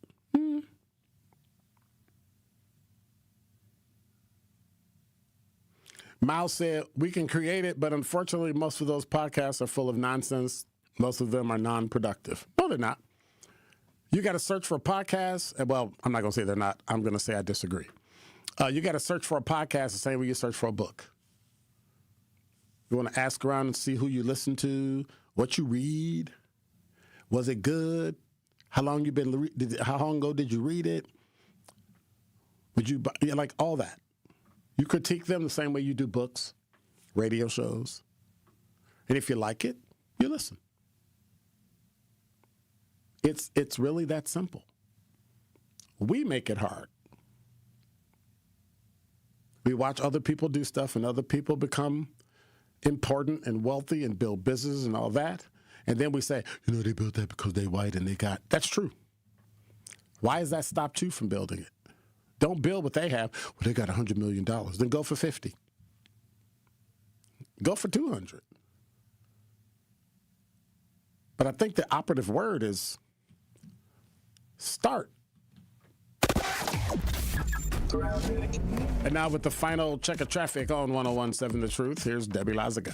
S4: Miles said, we can create it, but unfortunately, most of those podcasts are full of nonsense. Most of them are non-productive. No, they're not. You got to search for a podcast. Well, I'm not going to say they're not. I'm going to say I disagree. You got to search for a podcast the same way you search for a book. You want to ask around and see who you listen to, what you read. Was it good? How long ago did you read it? Would you like all that? You critique them the same way you do books, radio shows. And if you like it, you listen. It's really that simple. We make it hard. We watch other people do stuff and other people become important and wealthy and build business and all that. And then we say, you know, they built that because they white and they got. That's true. Why has that stopped you from building it? Don't build what they have. Well, they got $100 million. Then go for 50. Go for 200. But I think the operative word is start. And now with the final check of traffic on 101.7 The Truth, here's Debbie Lazaga.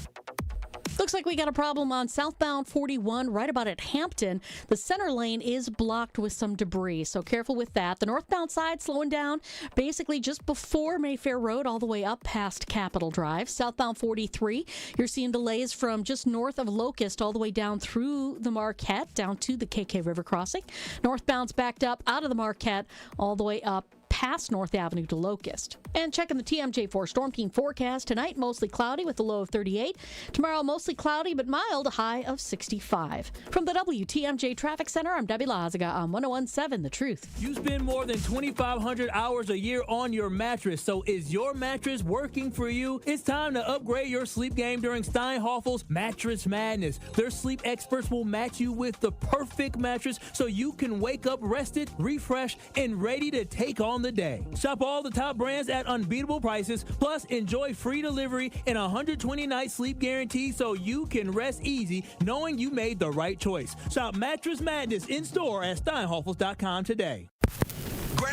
S1: Looks like we got a problem on southbound 41 right about at Hampton. The center lane is blocked with some debris, so careful with that. The northbound side slowing down basically just before Mayfair Road all the way up past Capitol Drive. Southbound 43, you're seeing delays from just north of Locust all the way down through the Marquette, down to the KK River crossing. Northbound's backed up out of the Marquette all the way up past North Avenue to Locust. And checking the TMJ4 Storm Team forecast, tonight mostly cloudy with a low of 38. Tomorrow mostly cloudy but mild, a high of 65. From the WTMJ Traffic Center, I'm Debbie Lazaga on 101.7 The Truth.
S5: You spend more than 2,500 hours a year on your mattress, so is your mattress working for you? It's time to upgrade your sleep game during Steinhoffel's Mattress Madness. Their sleep experts will match you with the perfect mattress so you can wake up rested, refreshed, and ready to take on the day. Shop all the top brands at unbeatable prices, plus enjoy free delivery and 120-night sleep guarantee so you can rest easy knowing you made the right choice. Shop Mattress Madness in store at steinhoffels.com today.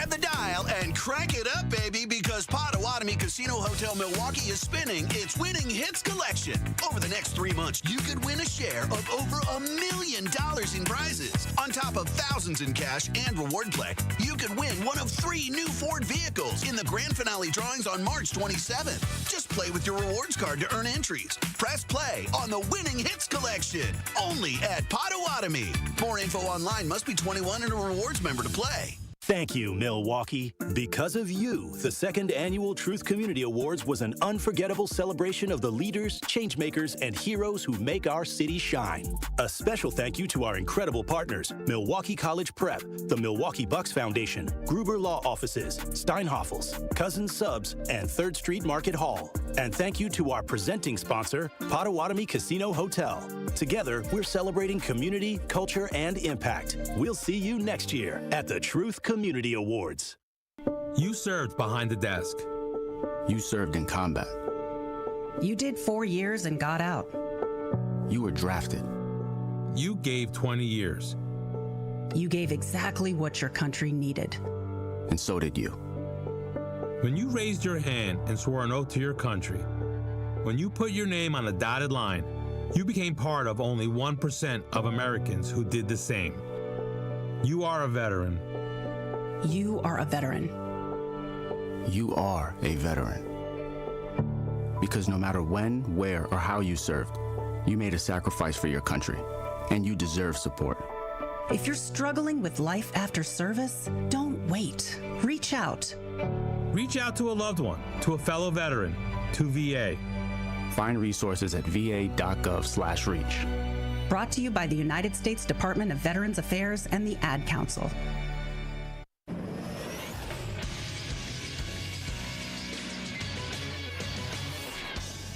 S6: grab the dial and crank it up, baby, because Potawatomi Casino Hotel Milwaukee is spinning its Winning Hits collection. Over the next 3 months, you could win a share of over $1 million in prizes. On top of thousands in cash and reward play, you could win one of 3 new Ford vehicles in the grand finale drawings on March 27th. Just play with your rewards card to earn entries. Press play on the Winning Hits collection, only at Potawatomi. More info online. Must be 21 and a rewards member to play.
S3: Thank you, Milwaukee. Because of you, the second annual Truth Community Awards was an unforgettable celebration of the leaders, changemakers, and heroes who make our city shine. A special thank you to our incredible partners, Milwaukee College Prep, the Milwaukee Bucks Foundation, Gruber Law Offices, Steinhoffels, Cousins Subs, and 3rd Street Market Hall. And thank you to our presenting sponsor, Potawatomi Casino Hotel. Together, we're celebrating community, culture, and impact. We'll see you next year at the Truth Community Awards.
S9: You served behind the desk.
S10: You served in combat.
S11: You did 4 years and got out.
S10: You were drafted.
S9: You gave 20 years.
S11: You gave exactly what your country needed.
S10: And so did you.
S9: When you raised your hand and swore an oath to your country, when you put your name on a dotted line, you became part of only 1% of Americans who did the same. You are a veteran.
S11: You are a veteran.
S10: You are a veteran. Because no matter when, where, or how you served, you made a sacrifice for your country, and you deserve support.
S11: If you're struggling with life after service, don't wait. Reach out.
S9: Reach out to a loved one, to a fellow veteran, to VA.
S10: Find resources at va.gov/reach.
S11: Brought to you by the United States Department of Veterans Affairs and the Ad Council.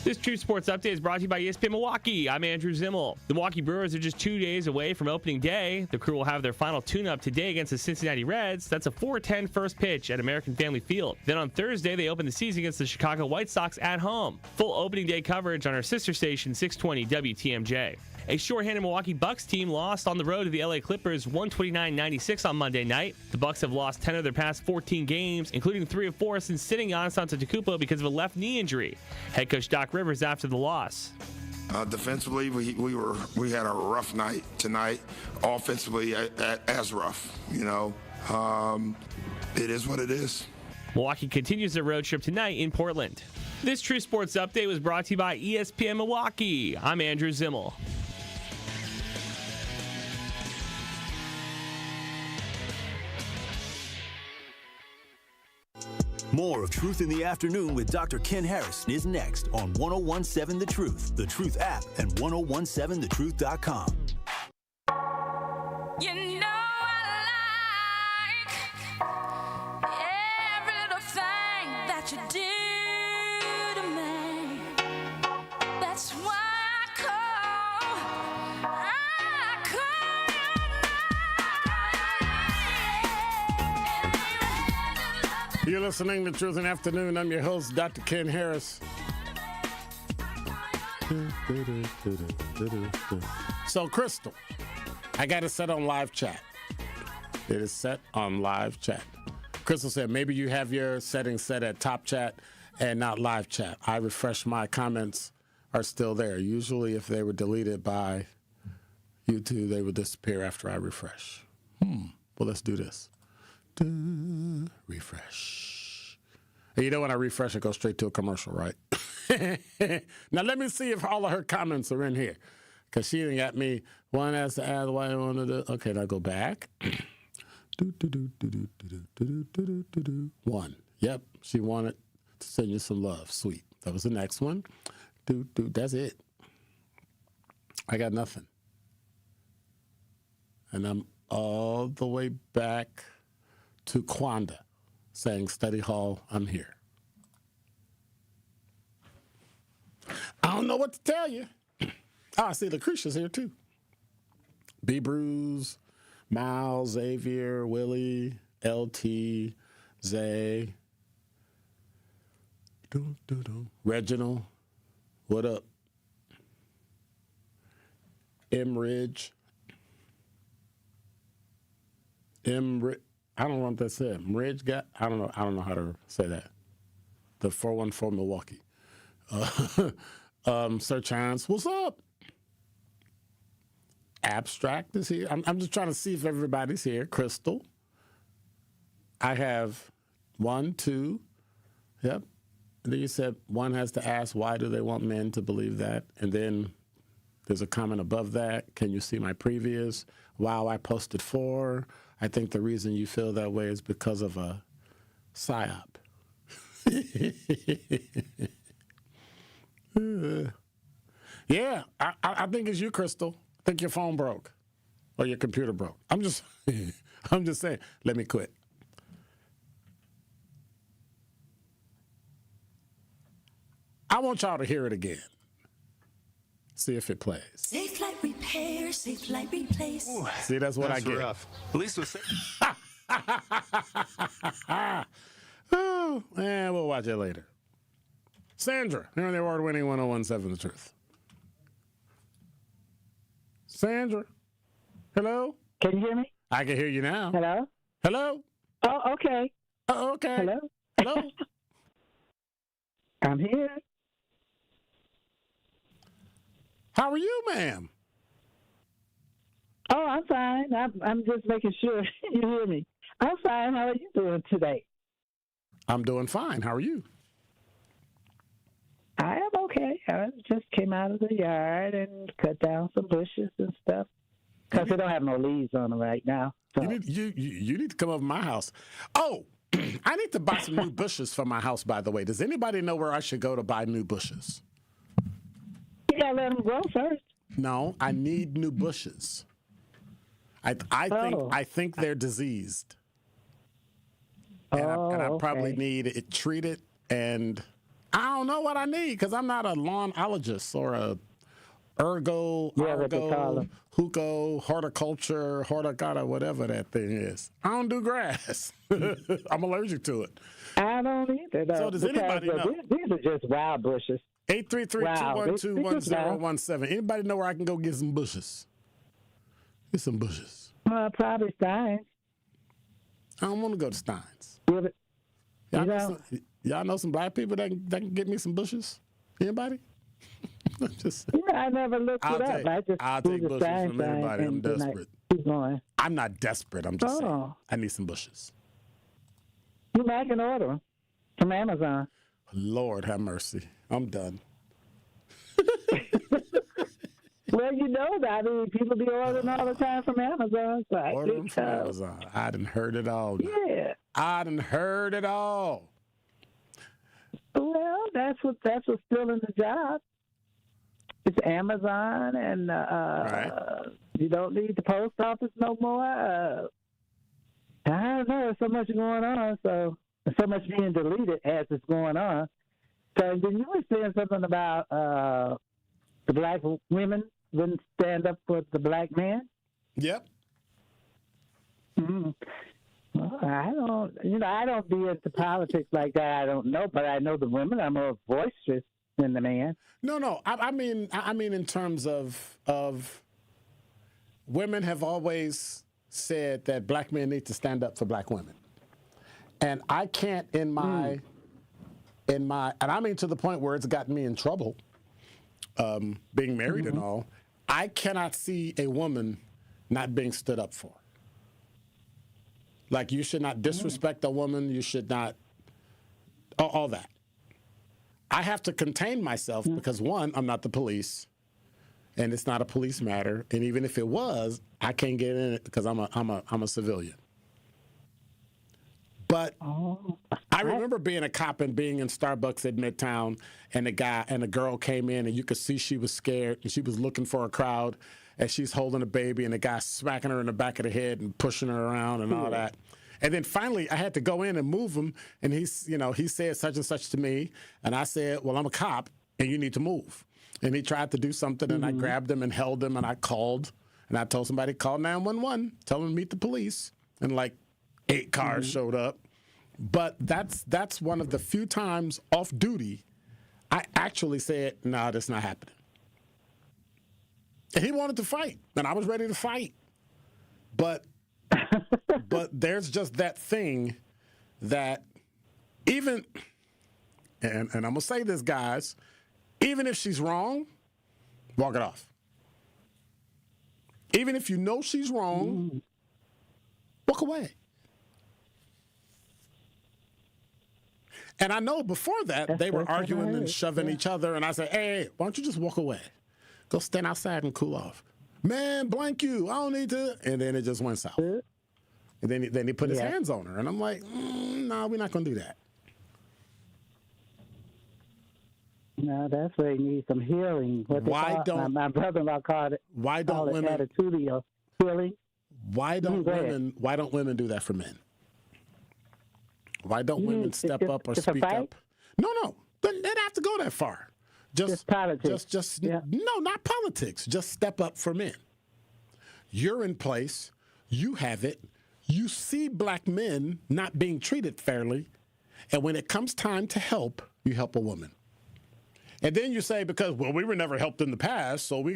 S12: This True Sports Update is brought to you by ESPN Milwaukee. I'm Andrew Zimmel. The Milwaukee Brewers are just 2 days away from opening day. The crew will have their final tune-up today against the Cincinnati Reds. That's a 4:10 first pitch at American Family Field. Then on Thursday, they open the season against the Chicago White Sox at home. Full opening day coverage on our sister station, 620 WTMJ. A shorthanded Milwaukee Bucks team lost on the road to the LA Clippers 129-96 on Monday night. The Bucks have lost 10 of their past 14 games, including 3 of 4 since sitting Giannis Antetokounmpo because of a left knee injury. Head coach Doc Rivers after the loss.
S14: Defensively, we had a rough night tonight. Offensively, as rough. You know, it is what it is.
S12: Milwaukee continues their road trip tonight in Portland. This True Sports Update was brought to you by ESPN Milwaukee. I'm Andrew Zimmel.
S3: More of Truth in the Afternoon with Dr. Ken Harris is next on 1017 The Truth, The Truth app, and 1017thetruth.com.
S15: You know I like every little thing that you do to me. That's why
S4: You're listening to Truth in the Afternoon. I'm your host, Dr. Ken Harris. So, Crystal, I got it set on live chat. It is set on live chat. Crystal said maybe you have your settings set at top chat and not live chat. I refreshed my comments are still there. Usually if they were deleted by YouTube, they would disappear after I refresh. Well, let's do this. Refresh. And you know when I refresh, it goes straight to a commercial, right? Now let me see if all of her comments are in here. Because she didn't got me. One has to add why I want to do. Okay, now go back. One. Yep, she wanted to send you some love. Sweet. That was the next one. That's it. I got nothing. And I'm all the way back to Quanda saying, Study Hall, I'm here. I don't know what to tell you. I see Lucretia's here too. B. Bruce, Miles, Xavier, Willie, LT, Zay, Reginald, what up? M. Ridge, I don't know what that said. Ridge got. I don't know how to say that. The 414 Milwaukee. Sir Chance, what's up? Abstract is here. I'm just trying to see if everybody's here. Crystal. I have 1, 2. Yep. And then you said one has to ask, why do they want men to believe that? And then there's a comment above that. Can you see my previous? Wow, I posted 4. I think the reason you feel that way is because of a psyop. Yeah, I think it's you, Crystal. I think your phone broke or your computer broke. I'm just saying, let me quit. I want y'all to hear it again. See if it plays.
S15: Safe like repair, safe like replace.
S4: Ooh, see, that's what I get.
S7: Rough. At least with
S4: Oh, and we'll watch it later. Sandra, here on the award-winning 1017 The Truth. Sandra, hello?
S13: Can you hear me?
S4: I can hear you now.
S13: Hello?
S4: Hello?
S13: Oh, okay.
S4: Oh, okay.
S13: Hello?
S4: Hello?
S13: I'm here.
S4: How are you, ma'am?
S13: Oh, I'm fine. I'm just making sure you hear me. I'm fine. How are you doing today?
S4: I'm doing fine. How are you?
S13: I am okay. I just came out of the yard and cut down some bushes and stuff because they don't have no leaves on them right now. So.
S4: You need to come over to my house. Oh, I need to buy some new bushes for my house, by the way. Does anybody know where I should go to buy new bushes?
S13: You gotta let them grow first.
S4: No, I need new bushes. I think they're diseased. And I probably need it treated, and I don't know what I need because I'm not a lawnologist or a huco, horticulture, whatever that thing is. I don't do grass. I'm allergic to it.
S13: I don't either, though.
S4: So does anybody know?
S13: These are just wild bushes.
S4: 833-212-1017. Anybody know where I can go get some bushes? Get some bushes.
S13: Probably Steins.
S4: I don't want to go to Steins. Y'all know some black people that can get me some bushes? Anybody?
S13: I never looked it up.
S4: I'll take bushes from everybody. I'm desperate.
S13: Keep going.
S4: I'm not desperate. I'm just saying. I need some bushes.
S13: You might can order them from Amazon.
S4: Lord have mercy. I'm done.
S13: Well, you know that. I mean, people be ordering all the time from Amazon. So
S4: Order them from Amazon. I done heard it all.
S13: Yeah.
S4: I done heard it all.
S13: Well, that's what's still in the job. It's Amazon, and you don't need the post office no more. I don't know. There's so much going on, so much being deleted as it's going on. So then you were saying something about the black women wouldn't stand up for the black man.
S4: Yep.
S13: Mm-hmm. Well, I don't be into politics like that. I don't know, but I know the women are more boisterous than the man.
S4: No. I mean, in terms of women have always said that black men need to stand up for black women, and I can't and I mean to the point where it's gotten me in trouble, being married and all. I cannot see a woman not being stood up for. Like, you should not disrespect a woman. You should not, all that. I have to contain myself because, one, I'm not the police, and it's not a police matter. And even if it was, I can't get in it because I'm a civilian. But I remember being a cop and being in Starbucks at Midtown, and a girl came in, and you could see she was scared, and she was looking for a crowd, and she's holding a baby, and the guy's smacking her in the back of the head and pushing her around and all that. And then finally, I had to go in and move him, and he said such and such to me, and I said, well, I'm a cop, and you need to move. And he tried to do something, and I grabbed him and held him, and I called, and I told somebody, call 911, tell them to meet the police, and like 8 cars showed up. But that's one of the few times off duty I actually said, no, that's not happening. And he wanted to fight, and I was ready to fight. But But there's just that thing that even, and I'm going to say this, guys, even if she's wrong, walk it off. Even if you know she's wrong, walk away. And I know before that, they were arguing and shoving each other, and I said, hey, why don't you just walk away? Go stand outside and cool off. Man, blank you, I don't need to. And then it just went south. And then he put his hands on her, and I'm like, no, we're not going to do that.
S13: No, that's where you need some healing. My brother-in-law called it.
S4: Why don't women
S13: attitudinal healing?
S4: Why don't women do that for men? Why don't women step up or speak up? No. They don't have to go that far. Just politics. No, not politics. Just step up for men. You're in place. You have it. You see black men not being treated fairly. And when it comes time to help, you help a woman. And then you say, we were never helped in the past, so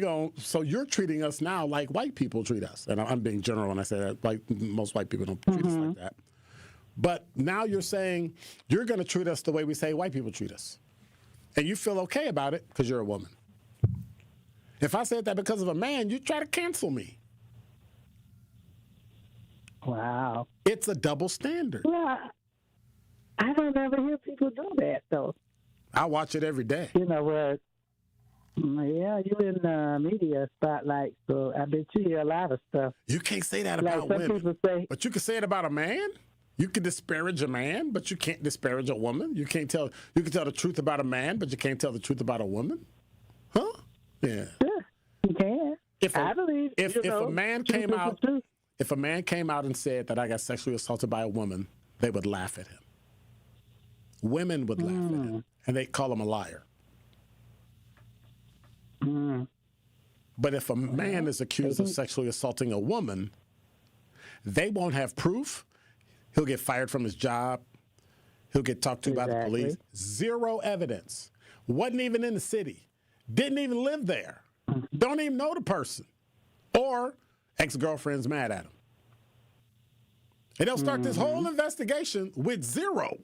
S4: you're treating us now like white people treat us. And I'm being general when I say that. Like, most white people don't treat us like that. But now you're saying you're going to treat us the way we say white people treat us. And you feel okay about it because you're a woman. If I said that because of a man, you try to cancel me.
S13: Wow.
S4: It's a double standard.
S13: Yeah. I don't ever hear people do that, though.
S4: I watch it every day.
S13: You know what? Yeah, you're in the media spotlight, so I bet you hear a lot of stuff.
S4: You can't say that about women. But you can say it about a man. You can disparage a man, but you can't disparage a woman. You can tell the truth about a man, but you can't tell the truth about a woman. Huh? Yeah.
S13: Yeah, you can. I believe
S4: if a man came out and said that I got sexually assaulted by a woman, they would laugh at him. Women would laugh at him, and they'd call him a liar. But if a man is accused of sexually assaulting a woman, they won't have proof. He'll get fired from his job. He'll get talked to by the police. Zero evidence. Wasn't even in the city. Didn't even live there. Don't even know the person. Or ex-girlfriend's mad at him. And they'll start this whole investigation with zero.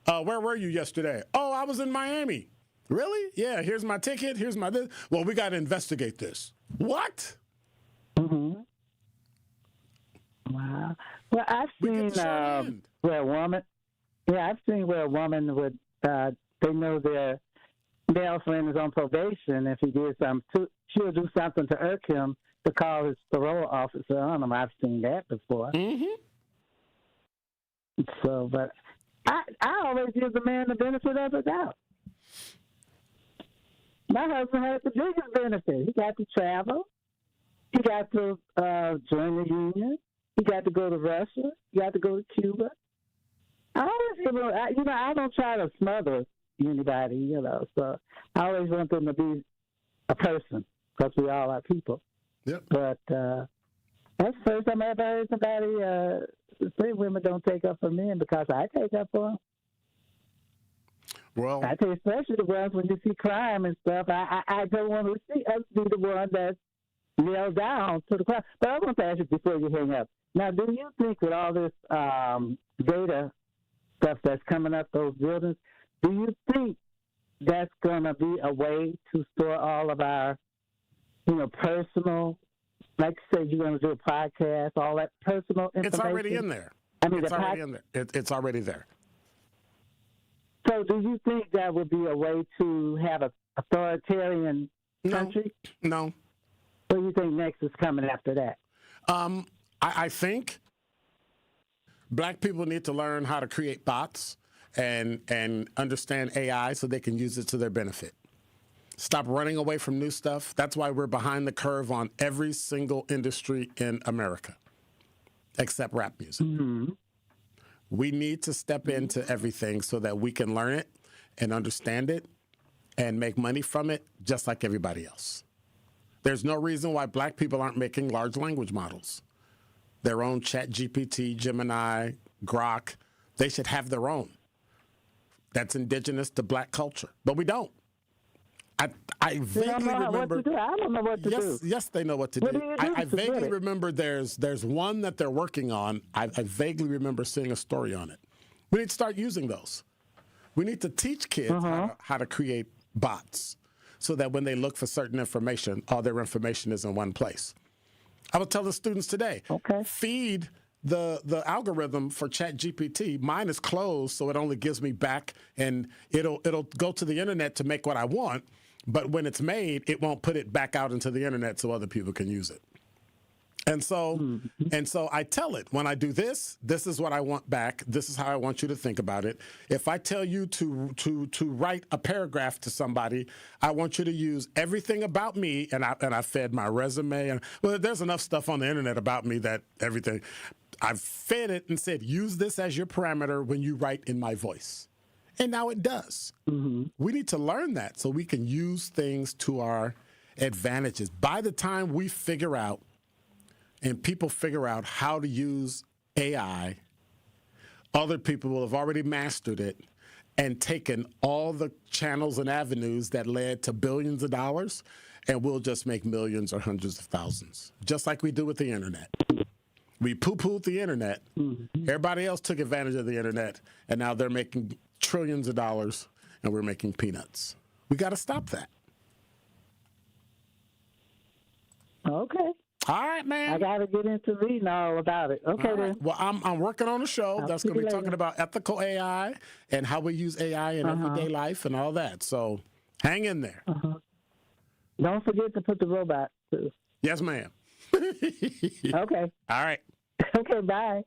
S4: Where were you yesterday? Oh, I was in Miami. Really? Yeah, here's my ticket. Here's my this. Well, we got to investigate this. What?
S13: Wow. Well, I've seen where a woman would, they know their male friend is on probation. If he did something, she'll do something to irk him to call his parole officer on him. I've seen that before. So, but I always give the man the benefit of the doubt. My husband had the biggest benefit. He got to travel. He got to join the union. He got to go to Russia. He got to go to Cuba. I always give him, I don't try to smother anybody, so I always want them to be a person because we all are people.
S4: Yep.
S13: But that's the first time I ever heard somebody say women don't take up for men because I take up for them.
S4: Well,
S13: I think especially the ones when you see crime and stuff, I don't want to see us be the one that's nailed down to the crime. But I want to ask you before you hang up. Now, do you think with all this data stuff that's coming up those buildings, do you think that's going to be a way to store all of our, personal, like you said, you're going to do a podcast, all that personal information?
S4: It's already in there. It's already in there. It's already there.
S13: So do you think that would be a way to have an authoritarian country?
S4: No.
S13: What do you think next is coming after that?
S4: I think black people need to learn how to create bots and understand AI so they can use it to their benefit. Stop running away from new stuff. That's why we're behind the curve on every single industry in America, except rap music. We need to step into everything so that we can learn it and understand it and make money from it just like everybody else. There's no reason why black people aren't making large language models. Their own ChatGPT, Gemini, Grok, they should have their own. That's indigenous to black culture. But we don't. I vaguely remember.
S13: What to do. I don't know what to do.
S4: Yes, they know what to do. I vaguely remember there's one that they're working on. I vaguely remember seeing a story on it. We need to start using those. We need to teach kids how to create bots so that when they look for certain information, all their information is in one place. I will tell the students today, feed the algorithm for ChatGPT. Mine is closed, so it only gives me back, and it'll go to the internet to make what I want, but when it's made, it won't put it back out into the internet so other people can use it. And so I tell it, when I do this is what I want back. This is how I want you to think about it. If I tell you to write a paragraph to somebody, I want you to use everything about me, and I fed my resume, and well, there's enough stuff on the internet about me that everything. I've fed it and said, use this as your parameter when you write in my voice. And now it does. We need to learn that so we can use things to our advantages. By the time we figure out and people figure out how to use AI, other people will have already mastered it and taken all the channels and avenues that led to billions of dollars, and we'll just make millions or hundreds of thousands, just like we do with the internet. We poo-pooed the internet. Everybody else took advantage of the internet, and now they're making trillions of dollars, and we're making peanuts. We got to stop that.
S13: Okay.
S4: All right, man.
S13: I got to get into reading all about it. Okay, then.
S4: Well, I'm working on a show that's going to be talking about ethical AI and how we use AI in everyday life and all that. So hang in there.
S13: Don't forget to put the robot, too.
S4: Yes, ma'am.
S13: Okay.
S4: All right.
S13: Okay, bye.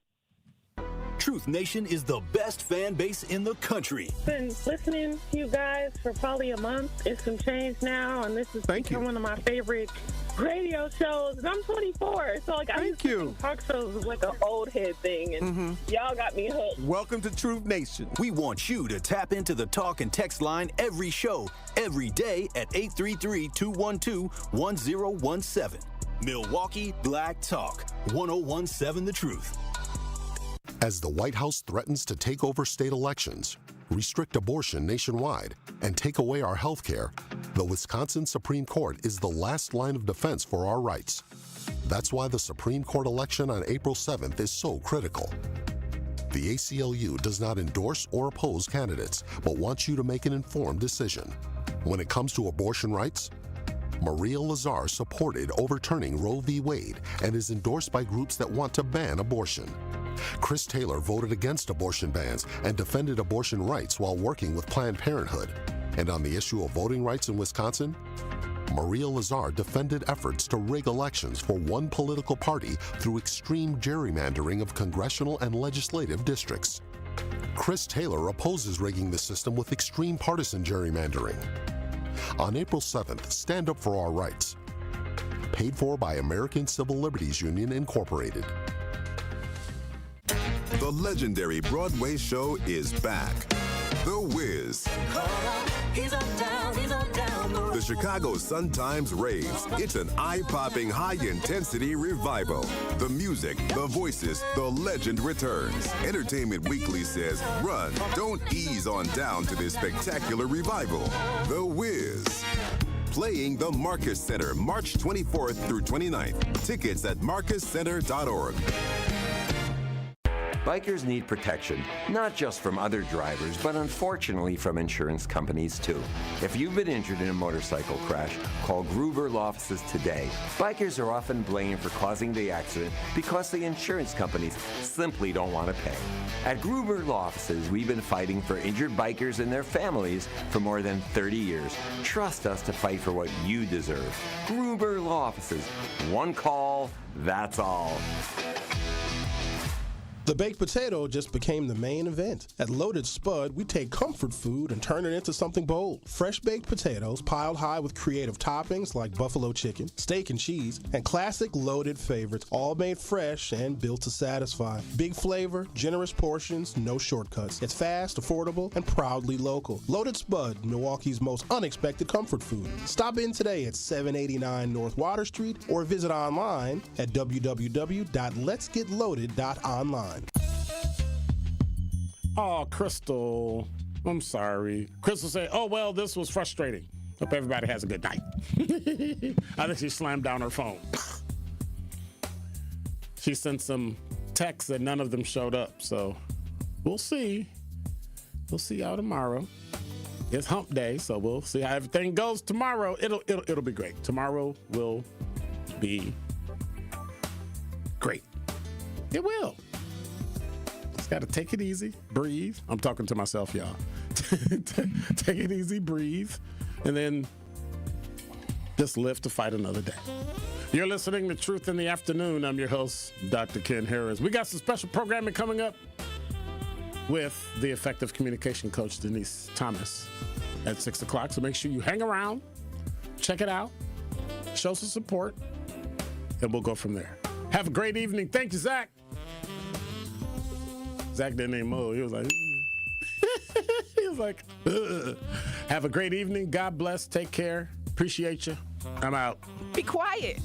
S3: Truth Nation is the best fan base in the country.
S2: Been listening to you guys for probably a month. It's some change now, and this is one of my favorite radio shows. And I'm 24, so like I used to think talk shows was like an old head thing, and y'all got me hooked.
S3: Welcome to Truth Nation. We want you to tap into the talk and text line every show, every day at 833-212-1017. Milwaukee Black Talk, 1017 The Truth.
S7: As the White House threatens to take over state elections, restrict abortion nationwide, and take away our health care, the Wisconsin Supreme Court is the last line of defense for our rights. That's why the Supreme Court election on April 7th is so critical. The ACLU does not endorse or oppose candidates, but wants you to make an informed decision. When it comes to abortion rights, Maria Lazar supported overturning Roe v. Wade and is endorsed by groups that want to ban abortion. Chris Taylor voted against abortion bans and defended abortion rights while working with Planned Parenthood. And on the issue of voting rights in Wisconsin, Maria Lazar defended efforts to rig elections for one political party through extreme gerrymandering of congressional and legislative districts. Chris Taylor opposes rigging the system with extreme partisan gerrymandering. On April 7th, stand up for our rights. Paid for by American Civil Liberties Union, Incorporated.
S21: The legendary Broadway show is back. The Wiz. The Chicago Sun-Times raves. It's an eye-popping, high-intensity revival. The music, the voices, the legend returns. Entertainment Weekly says, run, don't ease on down to this spectacular revival. The Wiz. Playing the Marcus Center, March 24th through 29th. Tickets at marcuscenter.org.
S16: Bikers need protection, not just from other drivers, but unfortunately from insurance companies too. If you've been injured in a motorcycle crash, call Gruber Law Offices today. Bikers are often blamed for causing the accident because the insurance companies simply don't want to pay. At Gruber Law Offices, we've been fighting for injured bikers and their families for more than 30 years. Trust us to fight for what you deserve. Gruber Law Offices. One call, that's all.
S8: The baked potato just became the main event. At Loaded Spud, we take comfort food and turn it into something bold. Fresh baked potatoes piled high with creative toppings like buffalo chicken, steak and cheese, and classic loaded favorites, all made fresh and built to satisfy. Big flavor, generous portions, no shortcuts. It's fast, affordable, and proudly local. Loaded Spud, Milwaukee's most unexpected comfort food. Stop in today at 789 North Water Street or visit online at www.letsgetloaded.online.
S4: Oh, Crystal, I'm sorry. Crystal said, oh, well, this was frustrating. Hope everybody has a good night. I think she slammed down her phone. She sent some texts and none of them showed up. So we'll see. We'll see y'all tomorrow. It's hump day, so we'll see how everything goes tomorrow. It'll be great. Tomorrow will be great. It will. Just got to take it easy, breathe. I'm talking to myself, y'all. Take it easy, breathe, and then just live to fight another day. You're listening to Truth in the Afternoon. I'm your host, Dr. Ken Harris. We got some special programming coming up with the effective communication coach, Denise Thomas, at 6 o'clock. So make sure you hang around, check it out, show some support, and we'll go from there. Have a great evening. Thank you, Zach. Zach didn't even move. He was like, he was like, ugh. Have a great evening. God bless. Take care. Appreciate you. I'm out.
S17: Be quiet.